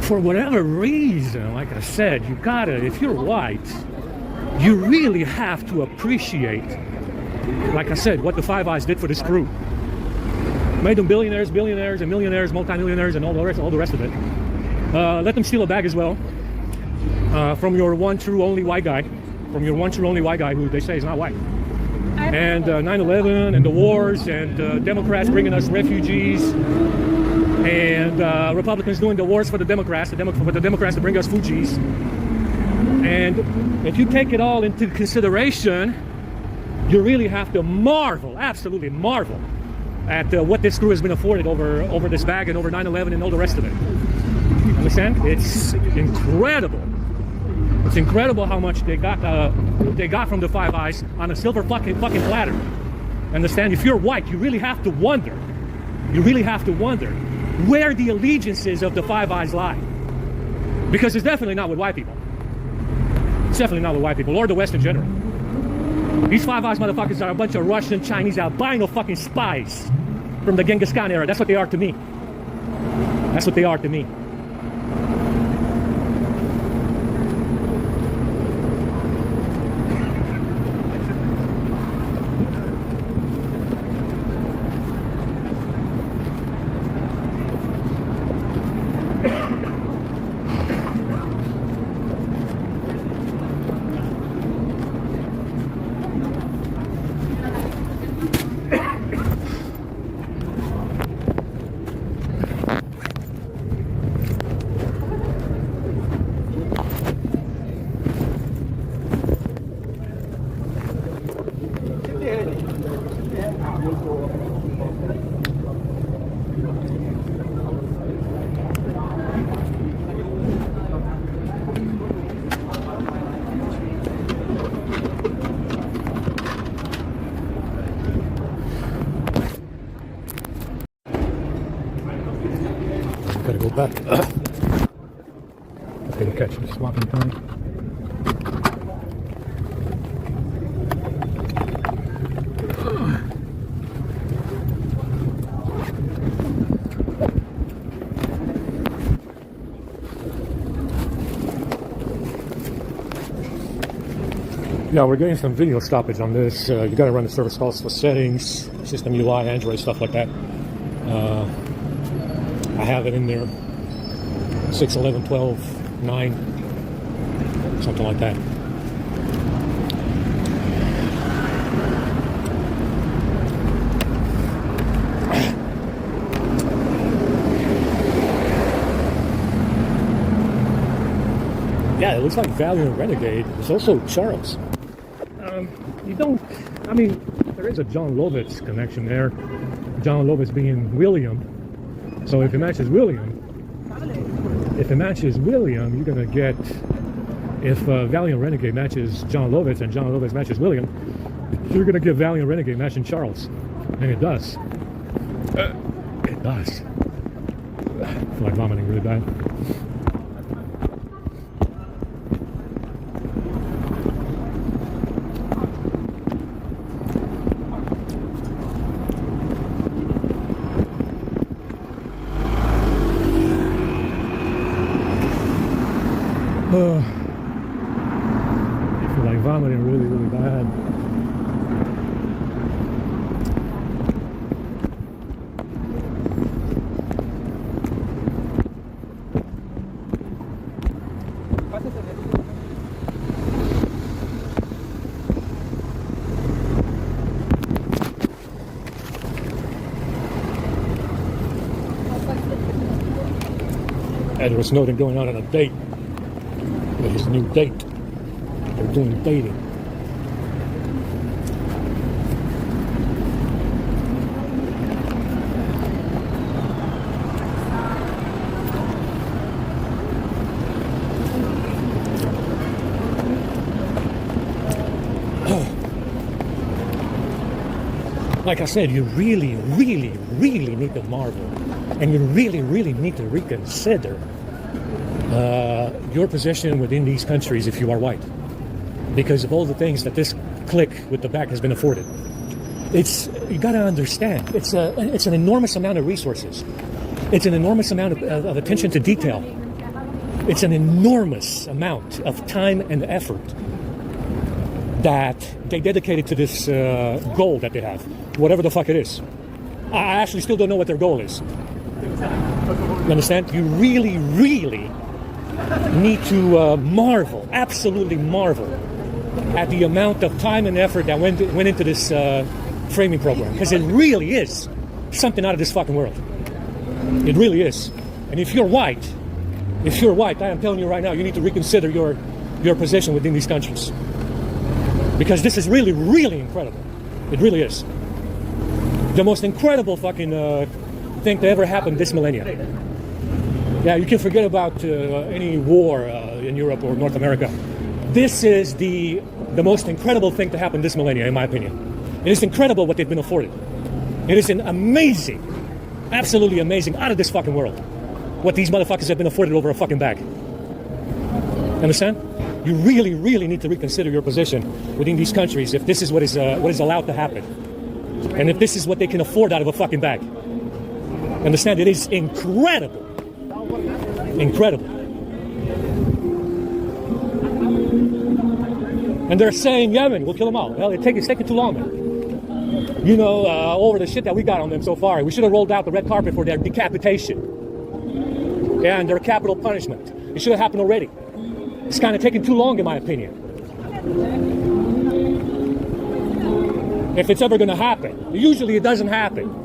for whatever reason, like I said, you gotta, if you're white, you really have to appreciate, like I said, what the Five Eyes did for this crew. Made them billionaires, billionaires, and millionaires, multimillionaires, and all the rest of it. Let them steal a bag as well from your one true only white guy, who they say is not white. And 9/11 and the wars and Democrats bringing us refugees and Republicans doing the wars for the Democrats, for the Democrats to bring us Fugees. And if you take it all into consideration, you really have to marvel, absolutely marvel, at what this crew has been afforded over this bag and over 9/11 and all the rest of it. Understand? It's incredible. It's incredible how much they got from the Five Eyes on a silver fucking platter. Understand? If you're white, you really have to wonder. You really have to wonder where the allegiances of the Five Eyes lie. Because it's definitely not with white people. It's definitely not with white people or the West in general. These Five Eyes motherfuckers are a bunch of Russian, Chinese, albino fucking spies from the Genghis Khan era. That's what they are to me. That's what they are to me. Gotta go back. Okay, to catch the swapping time. Yeah, we're getting some video stoppage on this. You got to run the service calls for settings, system UI, Android, stuff like that. I have it in there. 6, 11, 12, 9, something like that. Yeah, it looks like Valiant Renegade. There's also Charles. You don't, I mean, there is a John Lovitz connection there. John Lovitz being William. So if it matches William, you're gonna get, if Valiant Renegade matches John Lovitz and John Lovitz matches William, you're gonna get Valiant Renegade matching Charles. And it does. It does. I feel like vomiting really bad. I feel like vomiting really, really bad. Edward Snowden going out on a date. His new date. They're doing dating. Like I said, you really, really, really need to marvel, and you really, really need to reconsider your position within these countries if you are white, because of all the things that this clique with the back has been afforded. You got to understand, it's an enormous amount of resources. It's an enormous amount of attention to detail. It's an enormous amount of time and effort that they dedicated to this goal that they have, whatever the fuck it is. I actually still don't know what their goal is. You understand? You really, really need to marvel, absolutely marvel, at the amount of time and effort that went into this framing program, because it really is something out of this fucking world. It really is. And if you're white, I am telling you right now, you need to reconsider your position within these countries, because this is really, really incredible. It really is the most incredible fucking thing to ever happen this millennia. Yeah, you can forget about any war in Europe or North America. This is the most incredible thing to happen this millennia, in my opinion. It is incredible what they've been afforded. It is an amazing, absolutely amazing, out of this fucking world, what these motherfuckers have been afforded over a fucking bag. Understand? You really, really need to reconsider your position within these countries if this is what is allowed to happen, and if this is what they can afford out of a fucking bag. Understand? It is incredible. Incredible. And they're saying Yemen will kill them all. Well, it's taking too long, man. You know, over the shit that we got on them so far. We should have rolled out the red carpet for their decapitation and their capital punishment. It should have happened already. It's kind of taking too long, in my opinion. If it's ever going to happen. Usually it doesn't happen.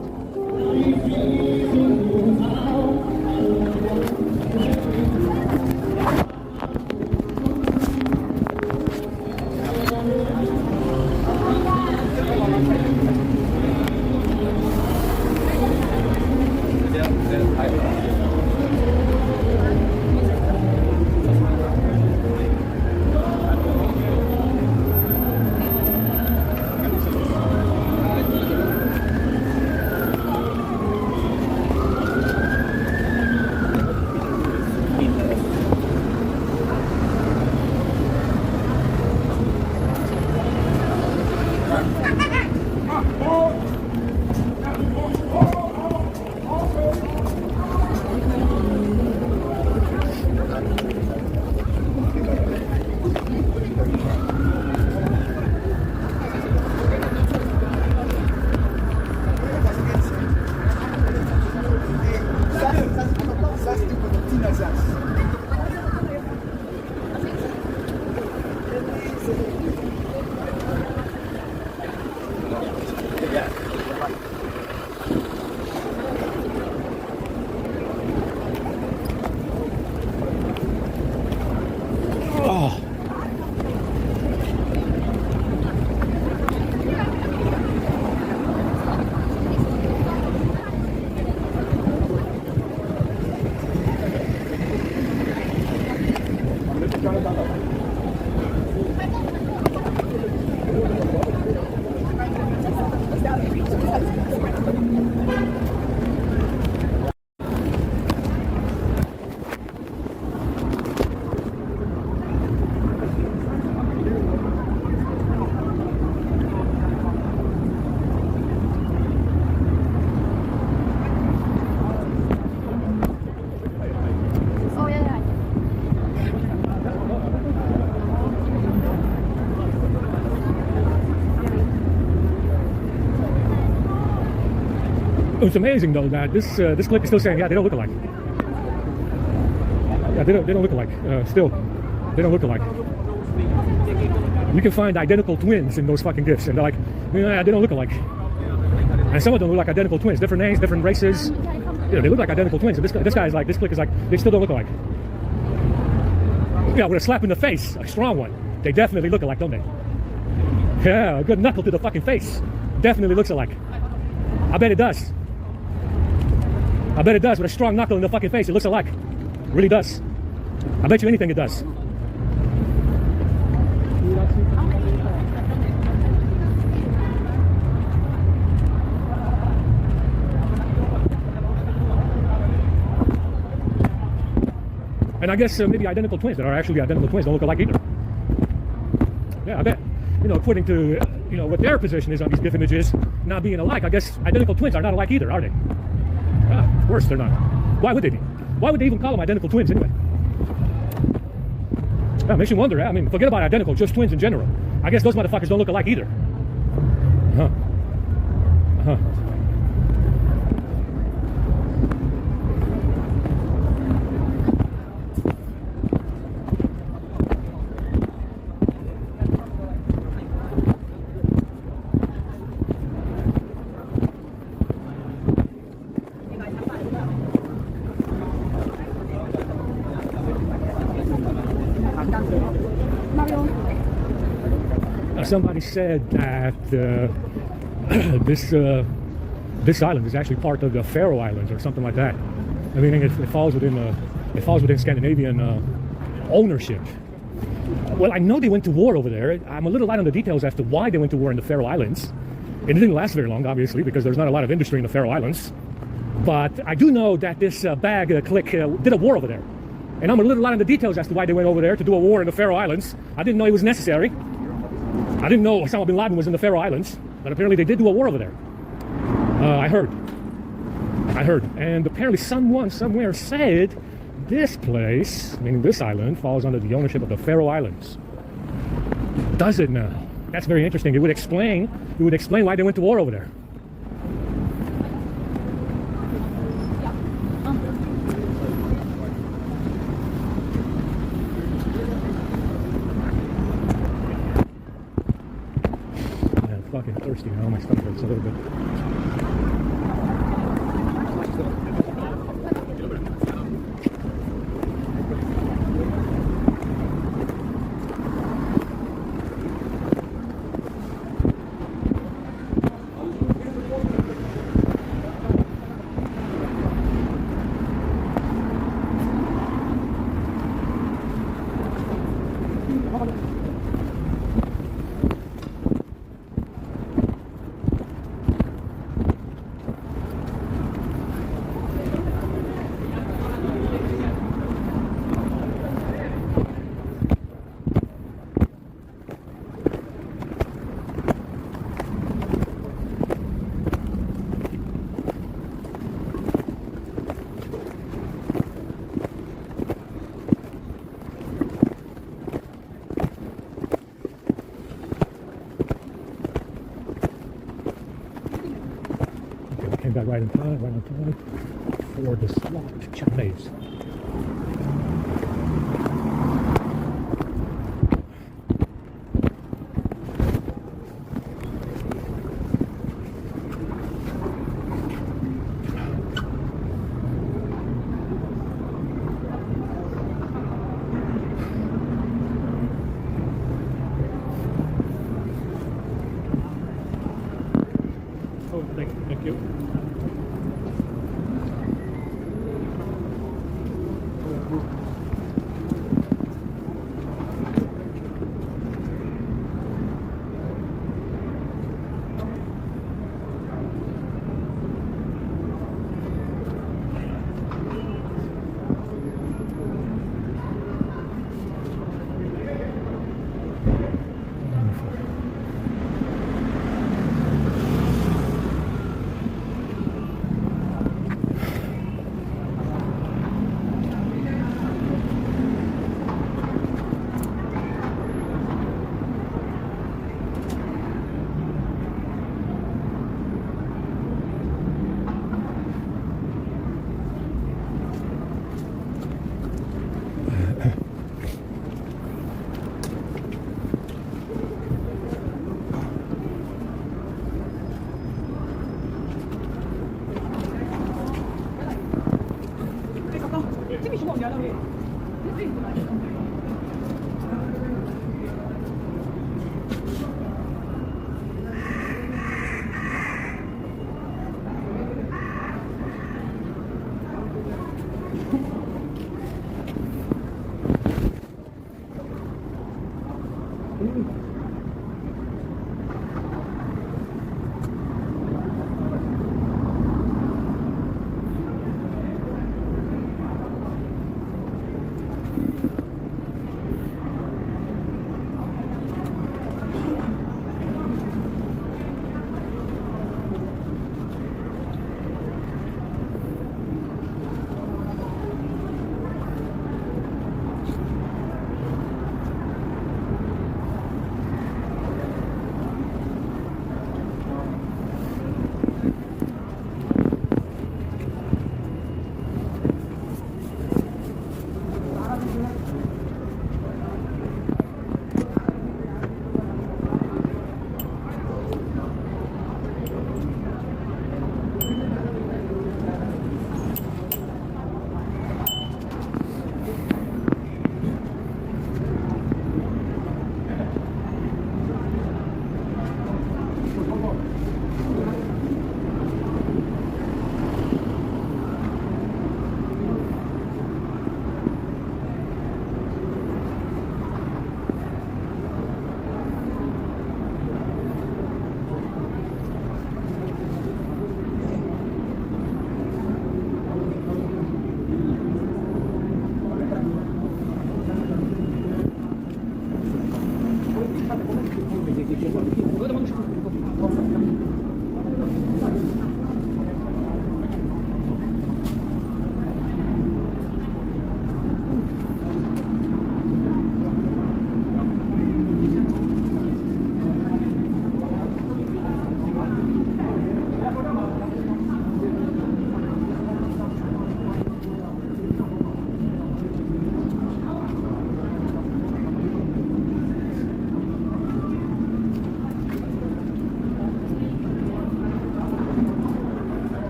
It's amazing though that this clip is still saying, yeah, they don't look alike. Yeah, they don't look alike. Still, they don't look alike. You can find identical twins in those fucking gifs, and they're like, yeah, they don't look alike. And some of them look like identical twins, different names, different races. Yeah, they look like identical twins. And this guy is like, this clip is like, they still don't look alike. Yeah, with a slap in the face, a strong one. They definitely look alike, don't they? Yeah, a good knuckle to the fucking face. Definitely looks alike. I bet it does. I bet it does. With a strong knuckle in the fucking face, it looks alike. It really does. I bet you anything it does. And I guess maybe identical twins that are actually identical twins don't look alike either. Yeah, I bet. You know, according to what their position is on these GIF images not being alike, I guess identical twins are not alike either, are they? Of course they're not. Why would they be? Why would they even call them identical twins anyway? Yeah, makes you wonder. I mean, forget about identical, just twins in general. I guess those motherfuckers don't look alike either. Uh-huh. Uh-huh. Somebody said that this island is actually part of the Faroe Islands or something like that. I mean, it falls within Scandinavian ownership. Well, I know they went to war over there. I'm a little light on the details as to why they went to war in the Faroe Islands. It didn't last very long, obviously, because there's not a lot of industry in the Faroe Islands. But I do know that this bag clique did a war over there. And I'm a little light on the details as to why they went over there to do a war in the Faroe Islands. I didn't know it was necessary. I didn't know Osama bin Laden was in the Faroe Islands, but apparently they did do a war over there. I heard. And apparently someone somewhere said this place, meaning this island, falls under the ownership of the Faroe Islands. Does it now? That's very interesting. It would explain why they went to war over there. Fucking thirsty now. My stomach hurts a little bit. Got right on time for the slot chimneys. Oh, thank you.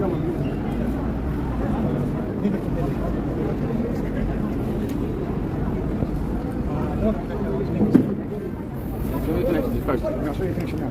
I'll show you connection now.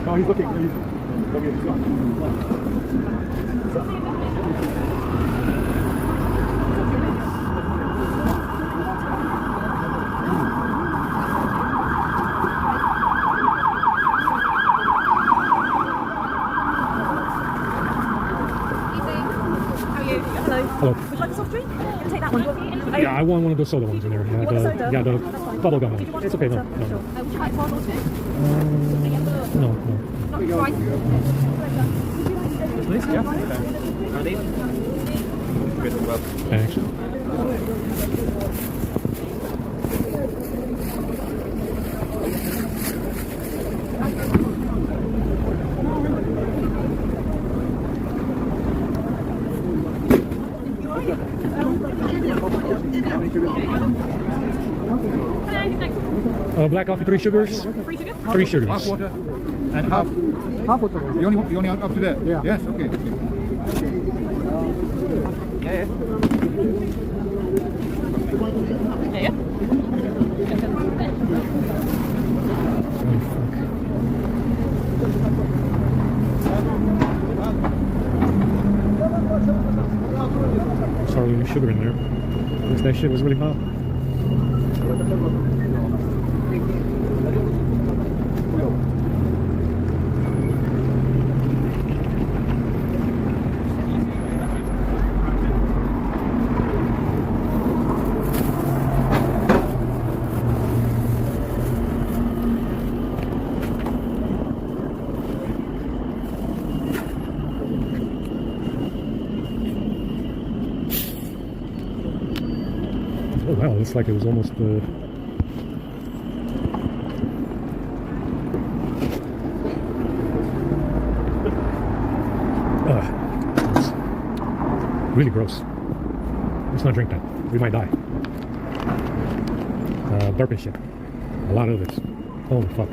No, he's looking. He's looking. Hello. Would you like a soft drink? Take that one. Yeah, I want one of those soda ones in there. You want a soda? Yeah, the That's fine. bubble gum Did you one. want It's a okay, no. soda? Sure. Would you like one or two? No. Not twice. Please, yeah. Thanks. Black coffee, 3 sugars? 3 sugar? 3 sugars. Half water and half water. You only up to there? Yeah. Yes, okay. Yeah. There's hardly any sugar in there. At least that shit was really hot. Oh wow, looks like it was almost Really gross. Let's not drink that. We might die. Burping shit. A lot of this. Holy fuck.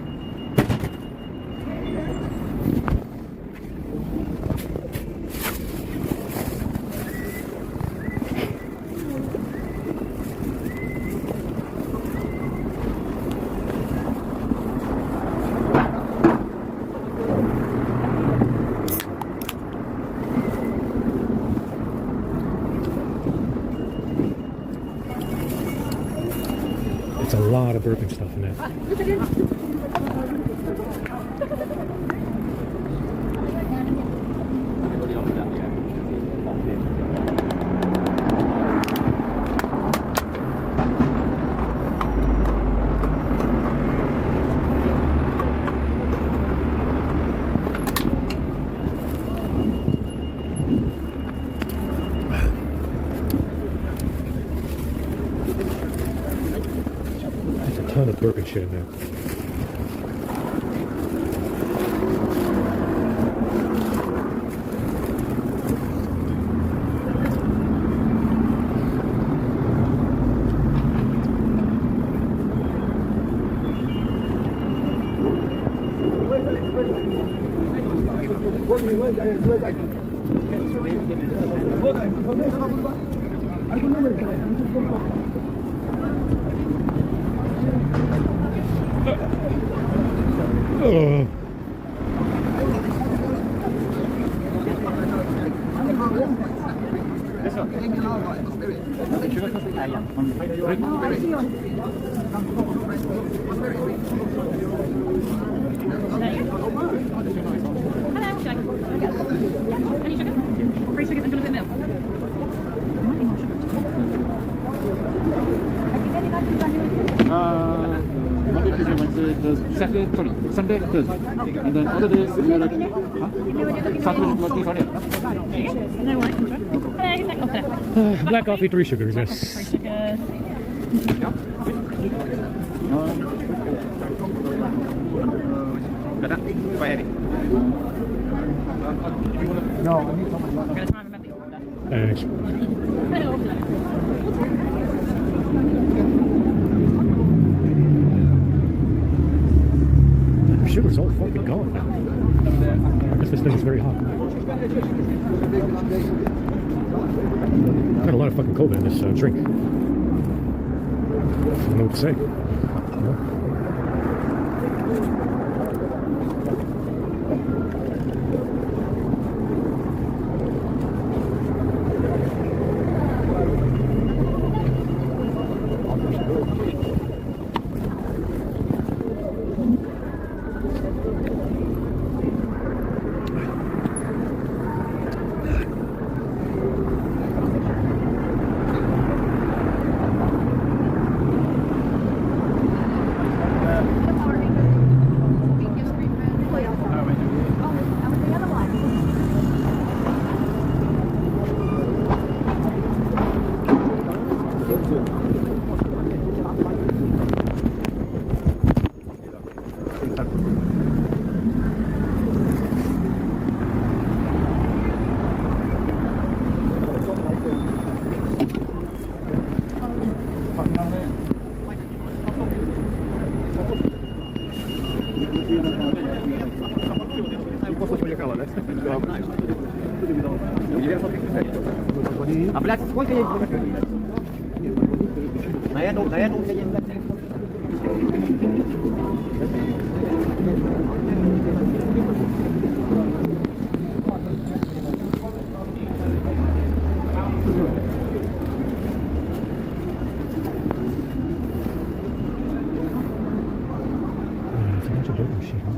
It's a lot of burping stuff in there. There's a ton of burping shit in there. Free sugars and a little bit of milk. Monday, Tuesday, Wednesday, Thursday, Saturday, sorry, Sunday, Thursday. And then other days, we're like, Saturday, Thursday, Friday. No one. Hello, black coffee. Black coffee, 3 sugars, yes. 3 sugars. No, I need someone. I'm going to try and remember your order. Thanks. The sugar's all fucking gone now. I guess this thing is very hot. Got a lot of fucking cold in this drink. I don't know what to say. А, блядь, сколько есть? На эту у меня есть, блядь. It's a bunch of burping shit, huh?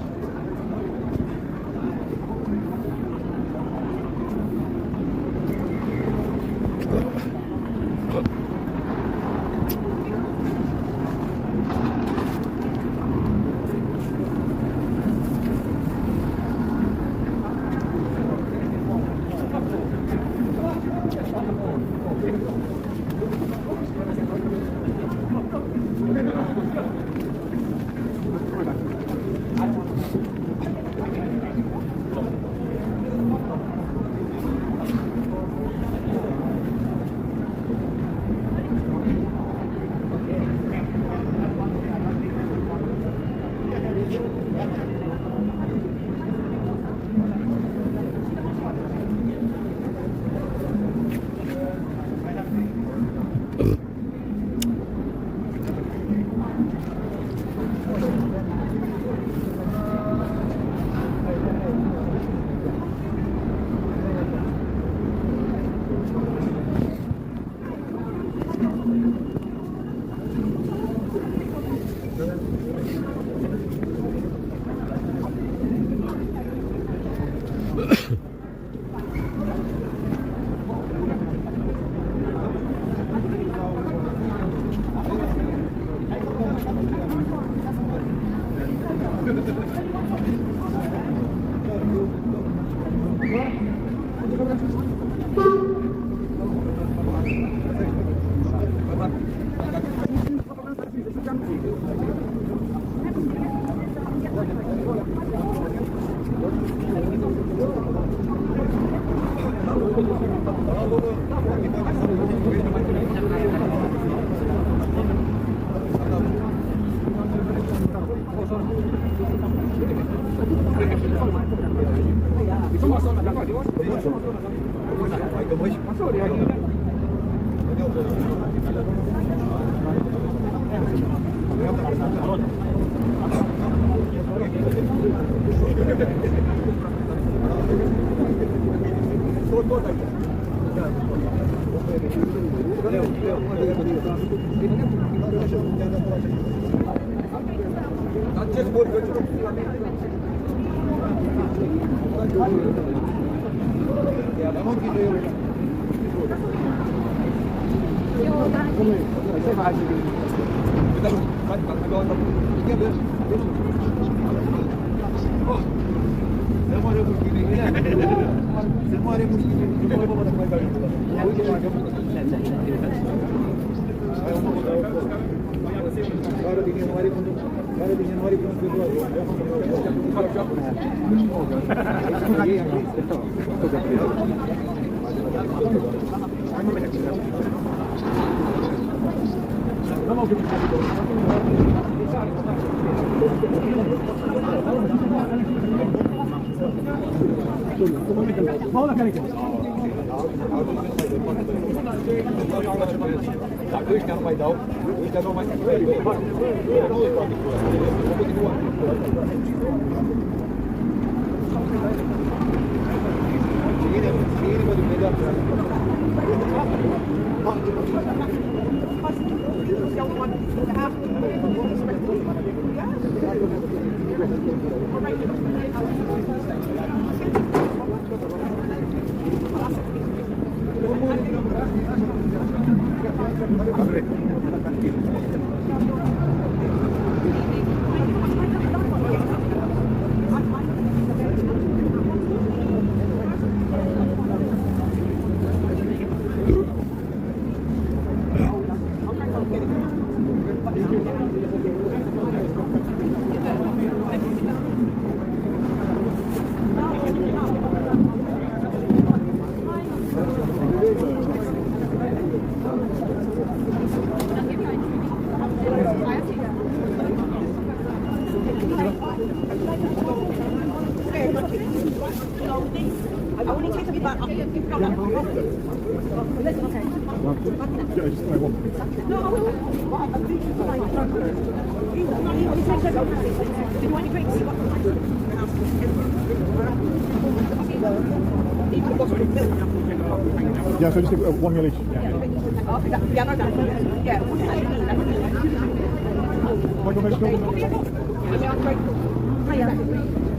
Yeah, so just 1 meal each.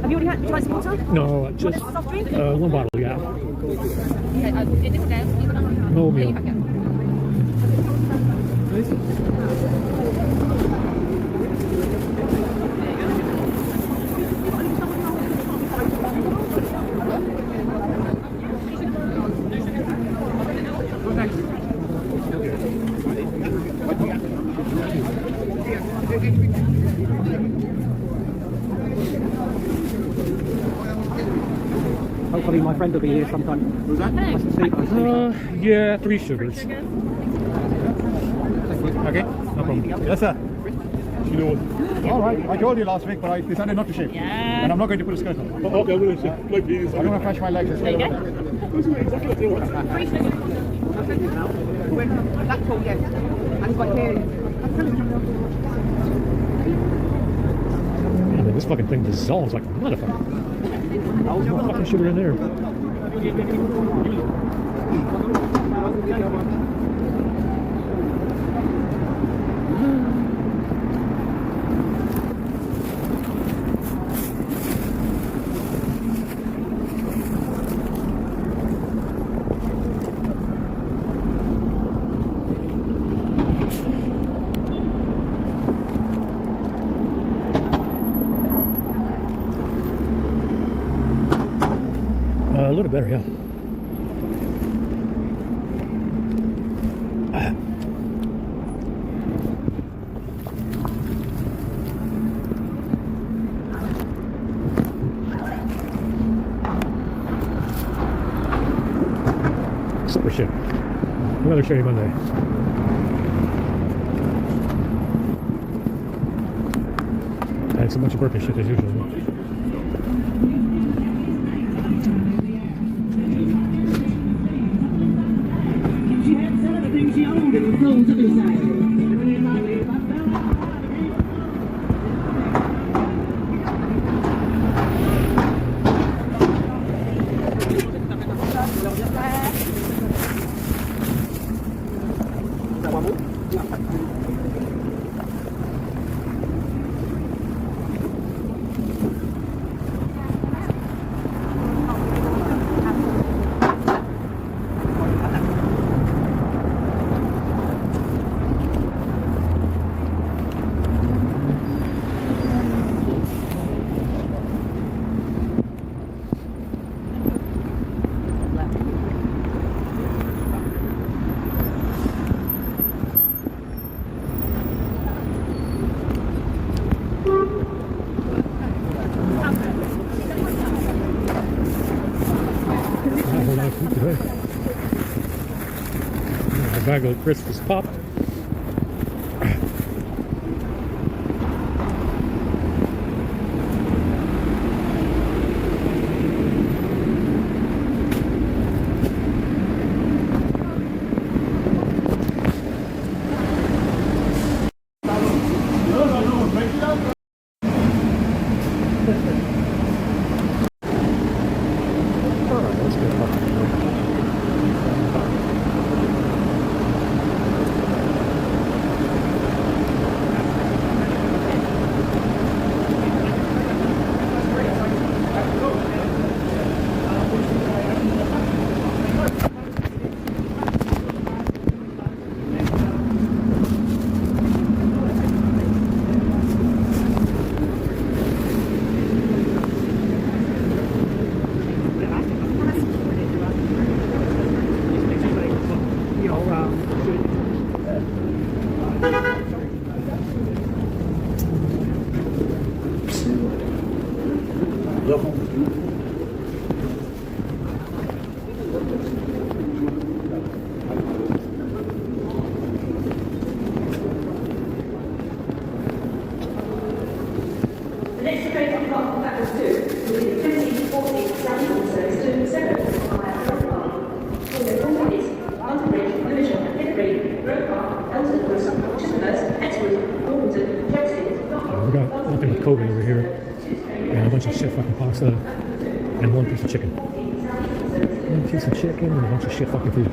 Have you already had, would you like some water? No, just Soft drink? 1 bottle, yeah. Okay, in this scale, No meal. Hopefully my friend will be here sometime. Who's that? Yeah, 3 sugars. Okay. No problem. Yes, sir. All right. I told you last week, but I decided not to shave. Yeah. And I'm not going to put a skirt on. Okay, I'm going to I don't want to crash my legs. That's all, yes. And it's like here. Man, this fucking thing dissolves like a motherfucker. There's no fucking sugar in there. A little better, yeah. Super shit. Another shitty Monday. And it's a bunch of burpee shit as usual. today. A bag of Christmas pop. Alright, let's get up. The next train on platform 2 will be the 1540 Southeastern service to Seven via Grove Park. For the 4 minutes, London Bridge, Lewisham, Piccadilly, Grove Park, Elton Cross, Chislehurst, Exwood, Northampton, Chelsea, We got nothing but Kobe over here, and a bunch of shit fucking pasta, and one piece of chicken. One piece of chicken and a bunch of shit fucking food.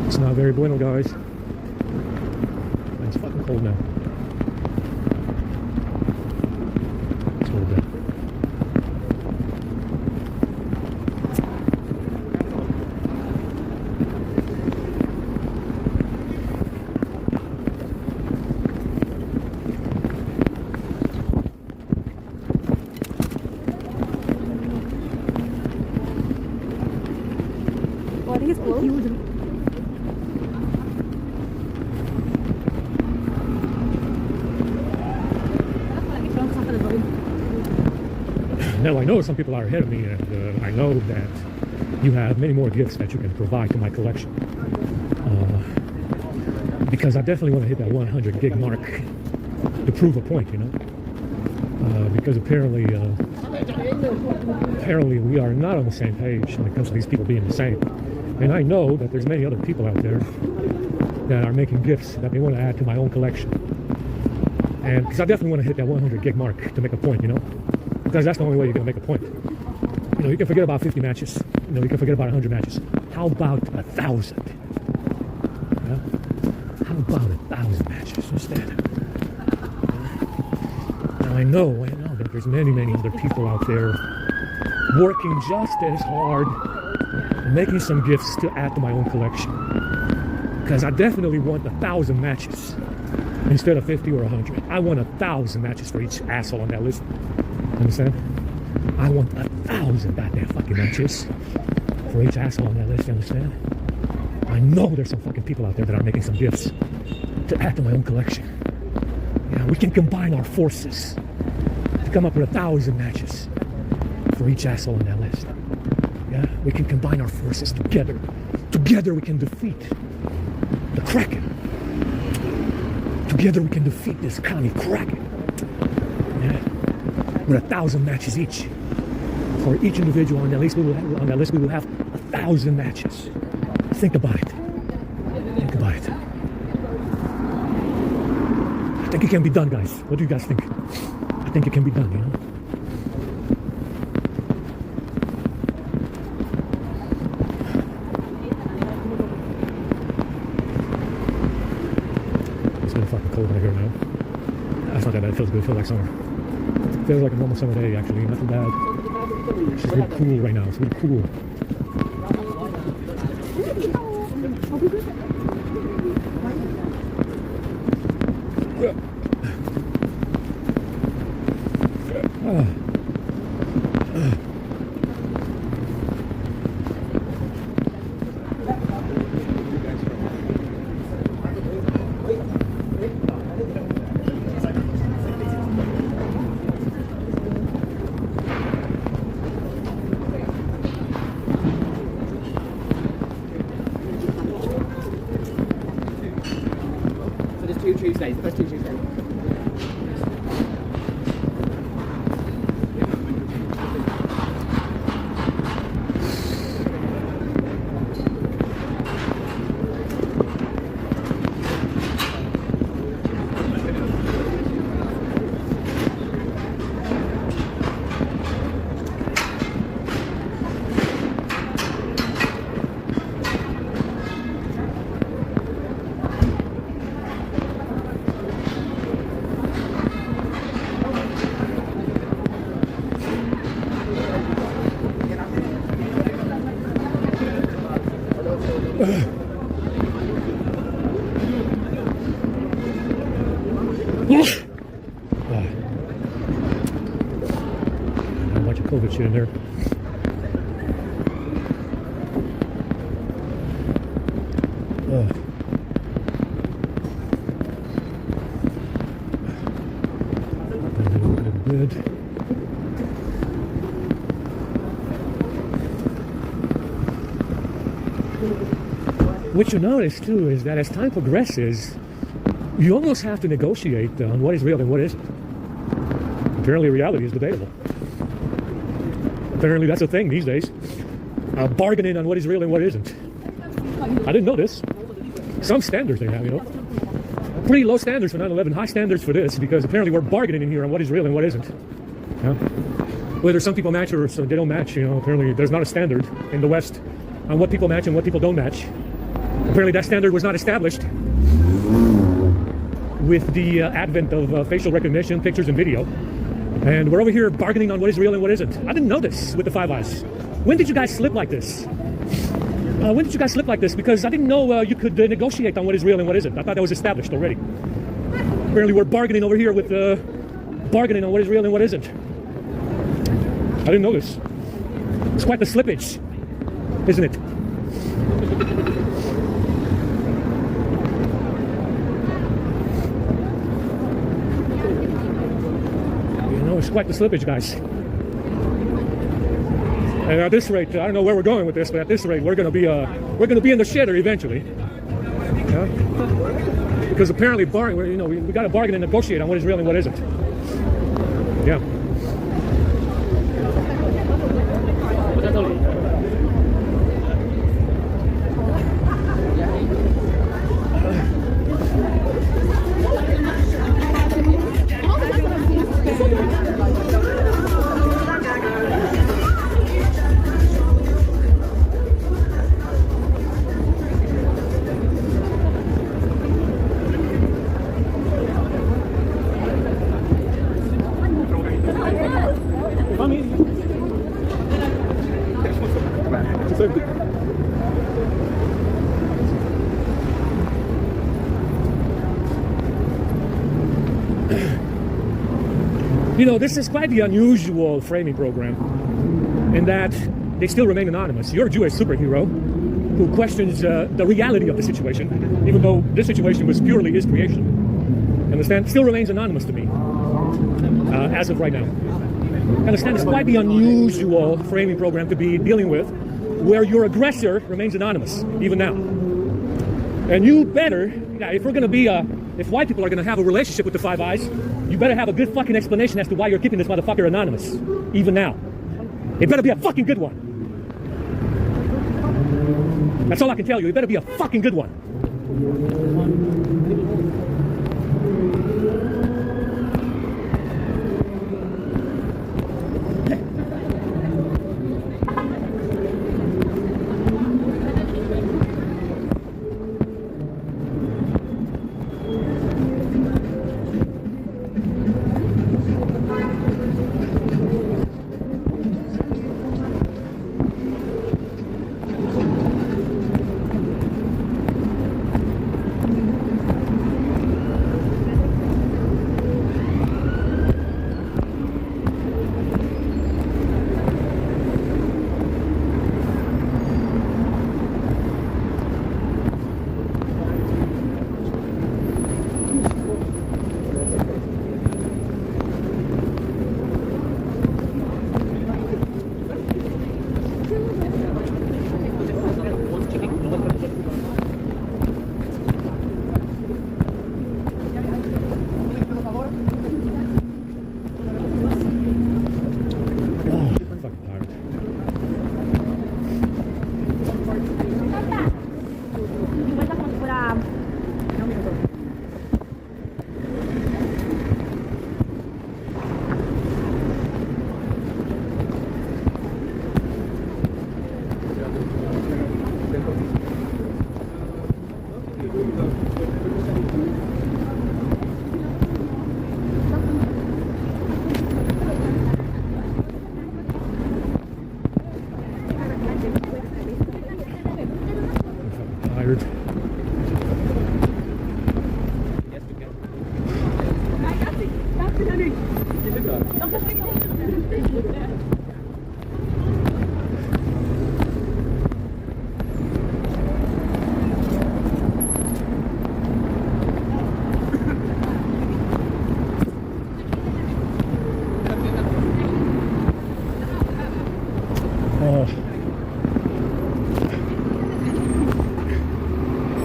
It's not very bueno, guys. And it's fucking cold now. It's cold now. Well, I think it's closed. Now I know some people are ahead of me, and I know that you have many more gifts that you can provide to my collection. Because I definitely want to hit that 100 gig mark to prove a point, you know. Because apparently we are not on the same page when it comes to these people being the same. And I know that there's many other people out there that are making gifts that they want to add to my own collection. And because I definitely want to hit that 100 gig mark to make a point, you know. Because that's the only way you're going to make a point. You know, you can forget about 50 matches. You know, you can forget about 100 matches. How about 1,000? Yeah? How about 1,000 matches? Understand? Now I know that there's many other people out there working just as hard and making some gifts to add to my own collection. Because I definitely want 1,000 matches instead of 50 or 100. I want 1,000 matches for each asshole on that list. Understand? I want 1,000 goddamn fucking matches for each asshole on that list. You understand? I know there's some fucking people out there that are making some gifts to add to my own collection. Yeah, we can combine our forces to come up with 1,000 matches for each asshole on that list. Yeah, we can combine our forces together. Together we can defeat the Kraken. Together we can defeat this county Kraken. Yeah. With 1,000 matches each. For each individual on that list, we will have 1,000 matches. Think about it. Think about it. I think it can be done, guys. What do you guys think? I think it can be done, you know? It's really fucking cold out here now. That's not that bad. It feels good. It feels like summer. Feels like a normal summer day, actually. Nothing bad. It's just really cool right now. It's really cool. Tuesdays, the first two Tuesdays. A bunch of COVID shit in there. Good. What you notice too is that as time progresses, you almost have to negotiate on what is real and what isn't. Apparently reality is debatable. Apparently that's a thing these days. Bargaining on what is real and what isn't. I didn't know this. Some standards they have, you know. Pretty low standards for 9/11, high standards for this, because apparently we're bargaining in here on what is real and what isn't. Yeah? Whether some people match or so they don't match, you know, apparently there's not a standard in the West on what people match and what people don't match. Apparently that standard was not established with the advent of facial recognition, pictures and video. And we're over here bargaining on what is real and what isn't. I didn't know this with the Five Eyes. When did you guys slip like this? When did you guys slip like this? Because I didn't know you could negotiate on what is real and what isn't. I thought that was established already. Apparently we're bargaining over here with bargaining on what is real and what isn't. I didn't know this. It's quite the slippage, isn't it? You know, it's quite the slippage, guys. And at this rate, I don't know where we're going with this, but at this rate, we're going to be in the shitter eventually. Yeah? Because apparently, we got to bargain and negotiate on what is real and what isn't. Yeah. You know, this is quite the unusual framing program in that they still remain anonymous. You're a Jewish superhero who questions the reality of the situation, even though this situation was purely his creation. Understand? Still remains anonymous to me as of right now. Understand? It's quite the unusual framing program to be dealing with, where your aggressor remains anonymous, even now. And you better, if we're going to be if white people are going to have a relationship with the Five Eyes, you better have a good fucking explanation as to why you're keeping this motherfucker anonymous, even now. It better be a fucking good one. That's all I can tell you. It better be a fucking good one.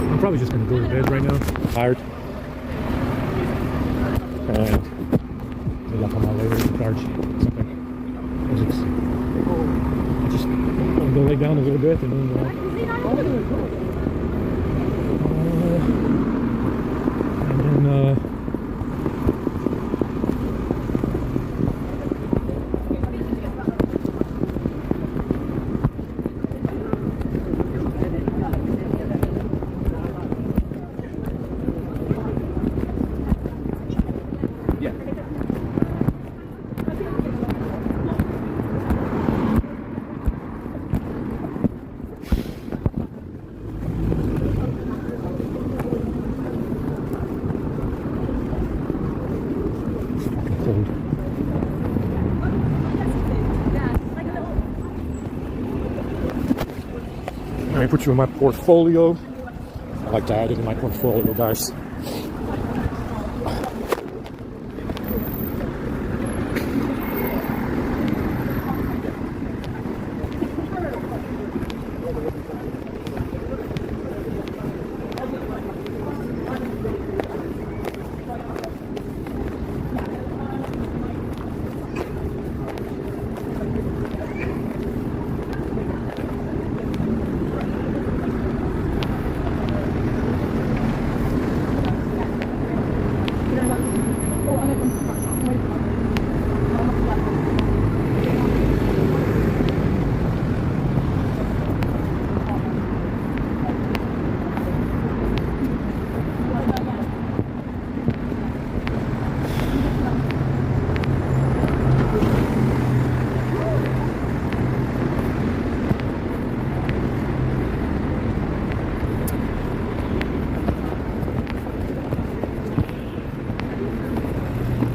I'm probably just gonna go to bed right now. I'm tired. And maybe I'll come out later to charge something. 'Cause I just want to go lay down a little bit and then cold. Let me put you in my portfolio. I like to add it in my portfolio, guys.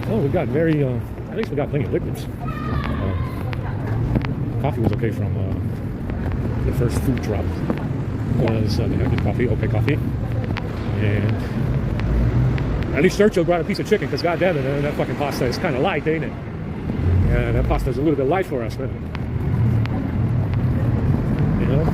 Oh, we got very, at least we got plenty of liquids. Coffee was okay from the first food drop. Was they had good coffee, okay coffee. And at least Churchill brought a piece of chicken, because goddamn it, that fucking pasta is kind of light, ain't it? Yeah, that pasta is a little bit light for us, man. You know?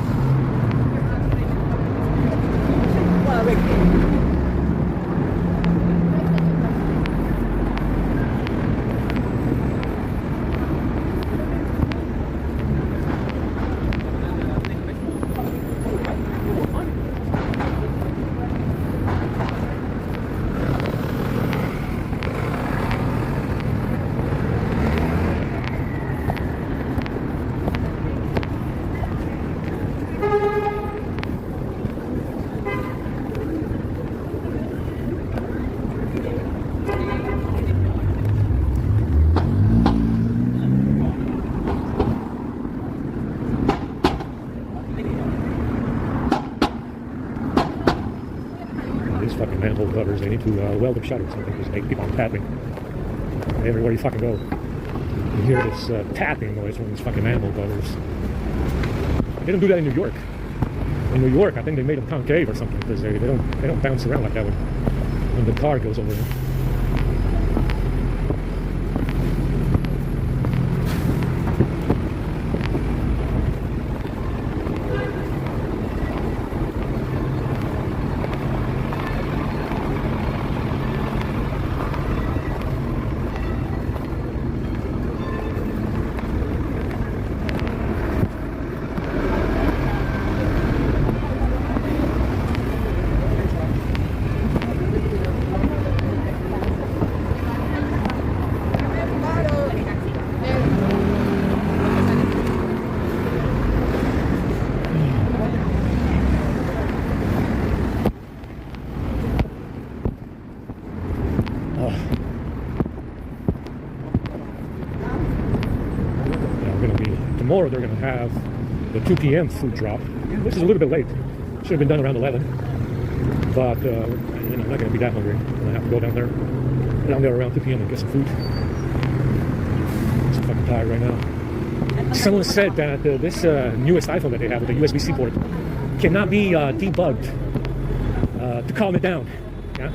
These fucking manhole covers, they need to weld them shut or something, because they keep on tapping everywhere you fucking go. You hear this tapping noise from these fucking manhole covers. They don't do that in New York. In New York, I think they made them concave or something, because they don't bounce around like that when the car goes over them. Tomorrow they're going to have the 2 p.m. food drop, which is a little bit late. Should have been done around 11, but I'm not going to be that hungry. I'm going to have to go down there around 2 p.m. and get some food. tired right now. Someone said that this newest iPhone that they have with the USB-C port cannot be debugged to calm it down. Yeah?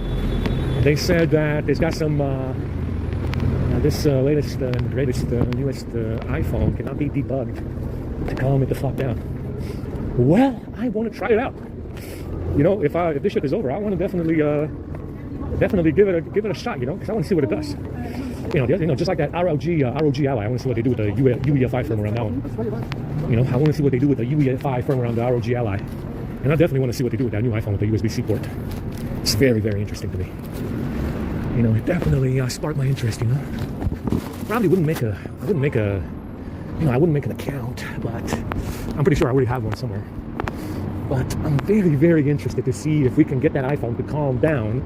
They said that it's got some this latest greatest newest iPhone cannot be debugged to calm it the fuck down. Well, I want to try it out. You know, if this shit is over, I want to definitely give it a shot. You know, because I want to see what it does. You know, just like that ROG Ally. I want to see what they do with the UEFI firmware on that one. You know, I want to see what they do with the UEFI firmware on the ROG Ally, and I definitely want to see what they do with that new iPhone with the USB-C port. It's very, very interesting to me. You know, it definitely sparked my interest. You know, probably wouldn't make an account, but I'm pretty sure I already have one somewhere. But I'm very, very interested to see if we can get that iPhone to calm down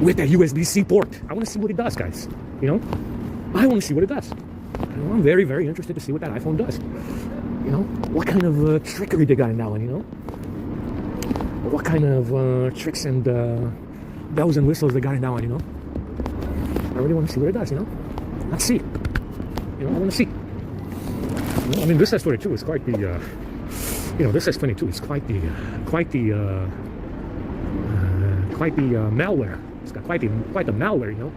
with that USB-C port. I want to see what it does, guys. You know, I want to see what it does. You know, I'm very, very interested to see what that iPhone does. You know, what kind of trickery they got in that one, you know? What kind of tricks and bells and whistles they got in that one, you know? I really want to see what it does, you know? Let's see. You know, I want to see. You know, I mean, this S22 is quite the, you know, this S22 is quite the malware. It's got quite the malware, you know.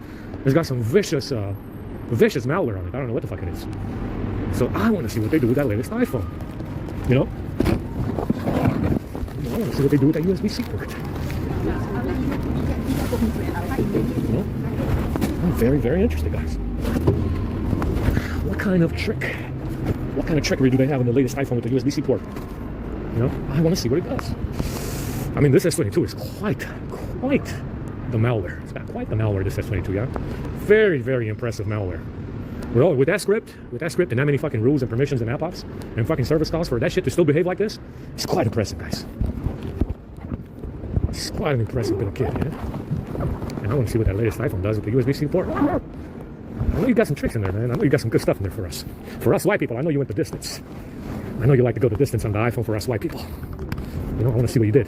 It's got some vicious malware on it. I don't know what the fuck it is. So I want to see what they do with that latest iPhone. You know, I want to see what they do with that USB-C port. You know, I'm very, very interested, guys. What kind of trickery do they have in the latest iPhone with the USB-C port? You know, I want to see what it does. I mean, this S22 is quite the malware. It's got quite the malware, this S22, yeah? Very, very impressive malware. With that script and that many fucking rules and permissions and app ops and fucking service calls for that shit to still behave like this, it's quite impressive, guys. It's quite an impressive little kid, yeah? And I want to see what that latest iPhone does with the USB-C port. I know you got some tricks in there, man. I know you got some good stuff in there for us. For us white people, I know you went the distance. I know you like to go the distance on the iPhone for us white people. You know, I want to see what you did.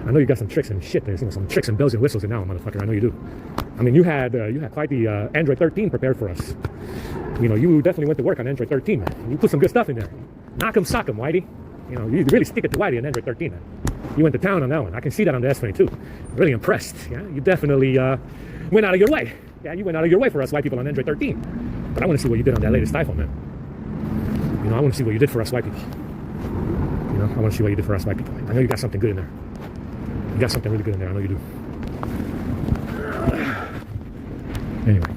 I know you got some tricks and shit. There's, you know, some tricks and bells and whistles in now, motherfucker. I know you do. I mean, you had quite the Android 13 prepared for us. You know, you definitely went to work on Android 13, man. You put some good stuff in there. Knock 'em, sock 'em, Whitey. You know, you really stick it to Whitey on Android 13, man. You went to town on that one. I can see that on the S22. Really impressed. Yeah, you definitely went out of your way. Yeah, you went out of your way for us white people on Android 13. But I want to see what you did on that latest iPhone, man. You know, I want to see what you did for us white people. You know, I want to see what you did for us white people. I know you got something good in there. You got something really good in there. I know you do. Anyway.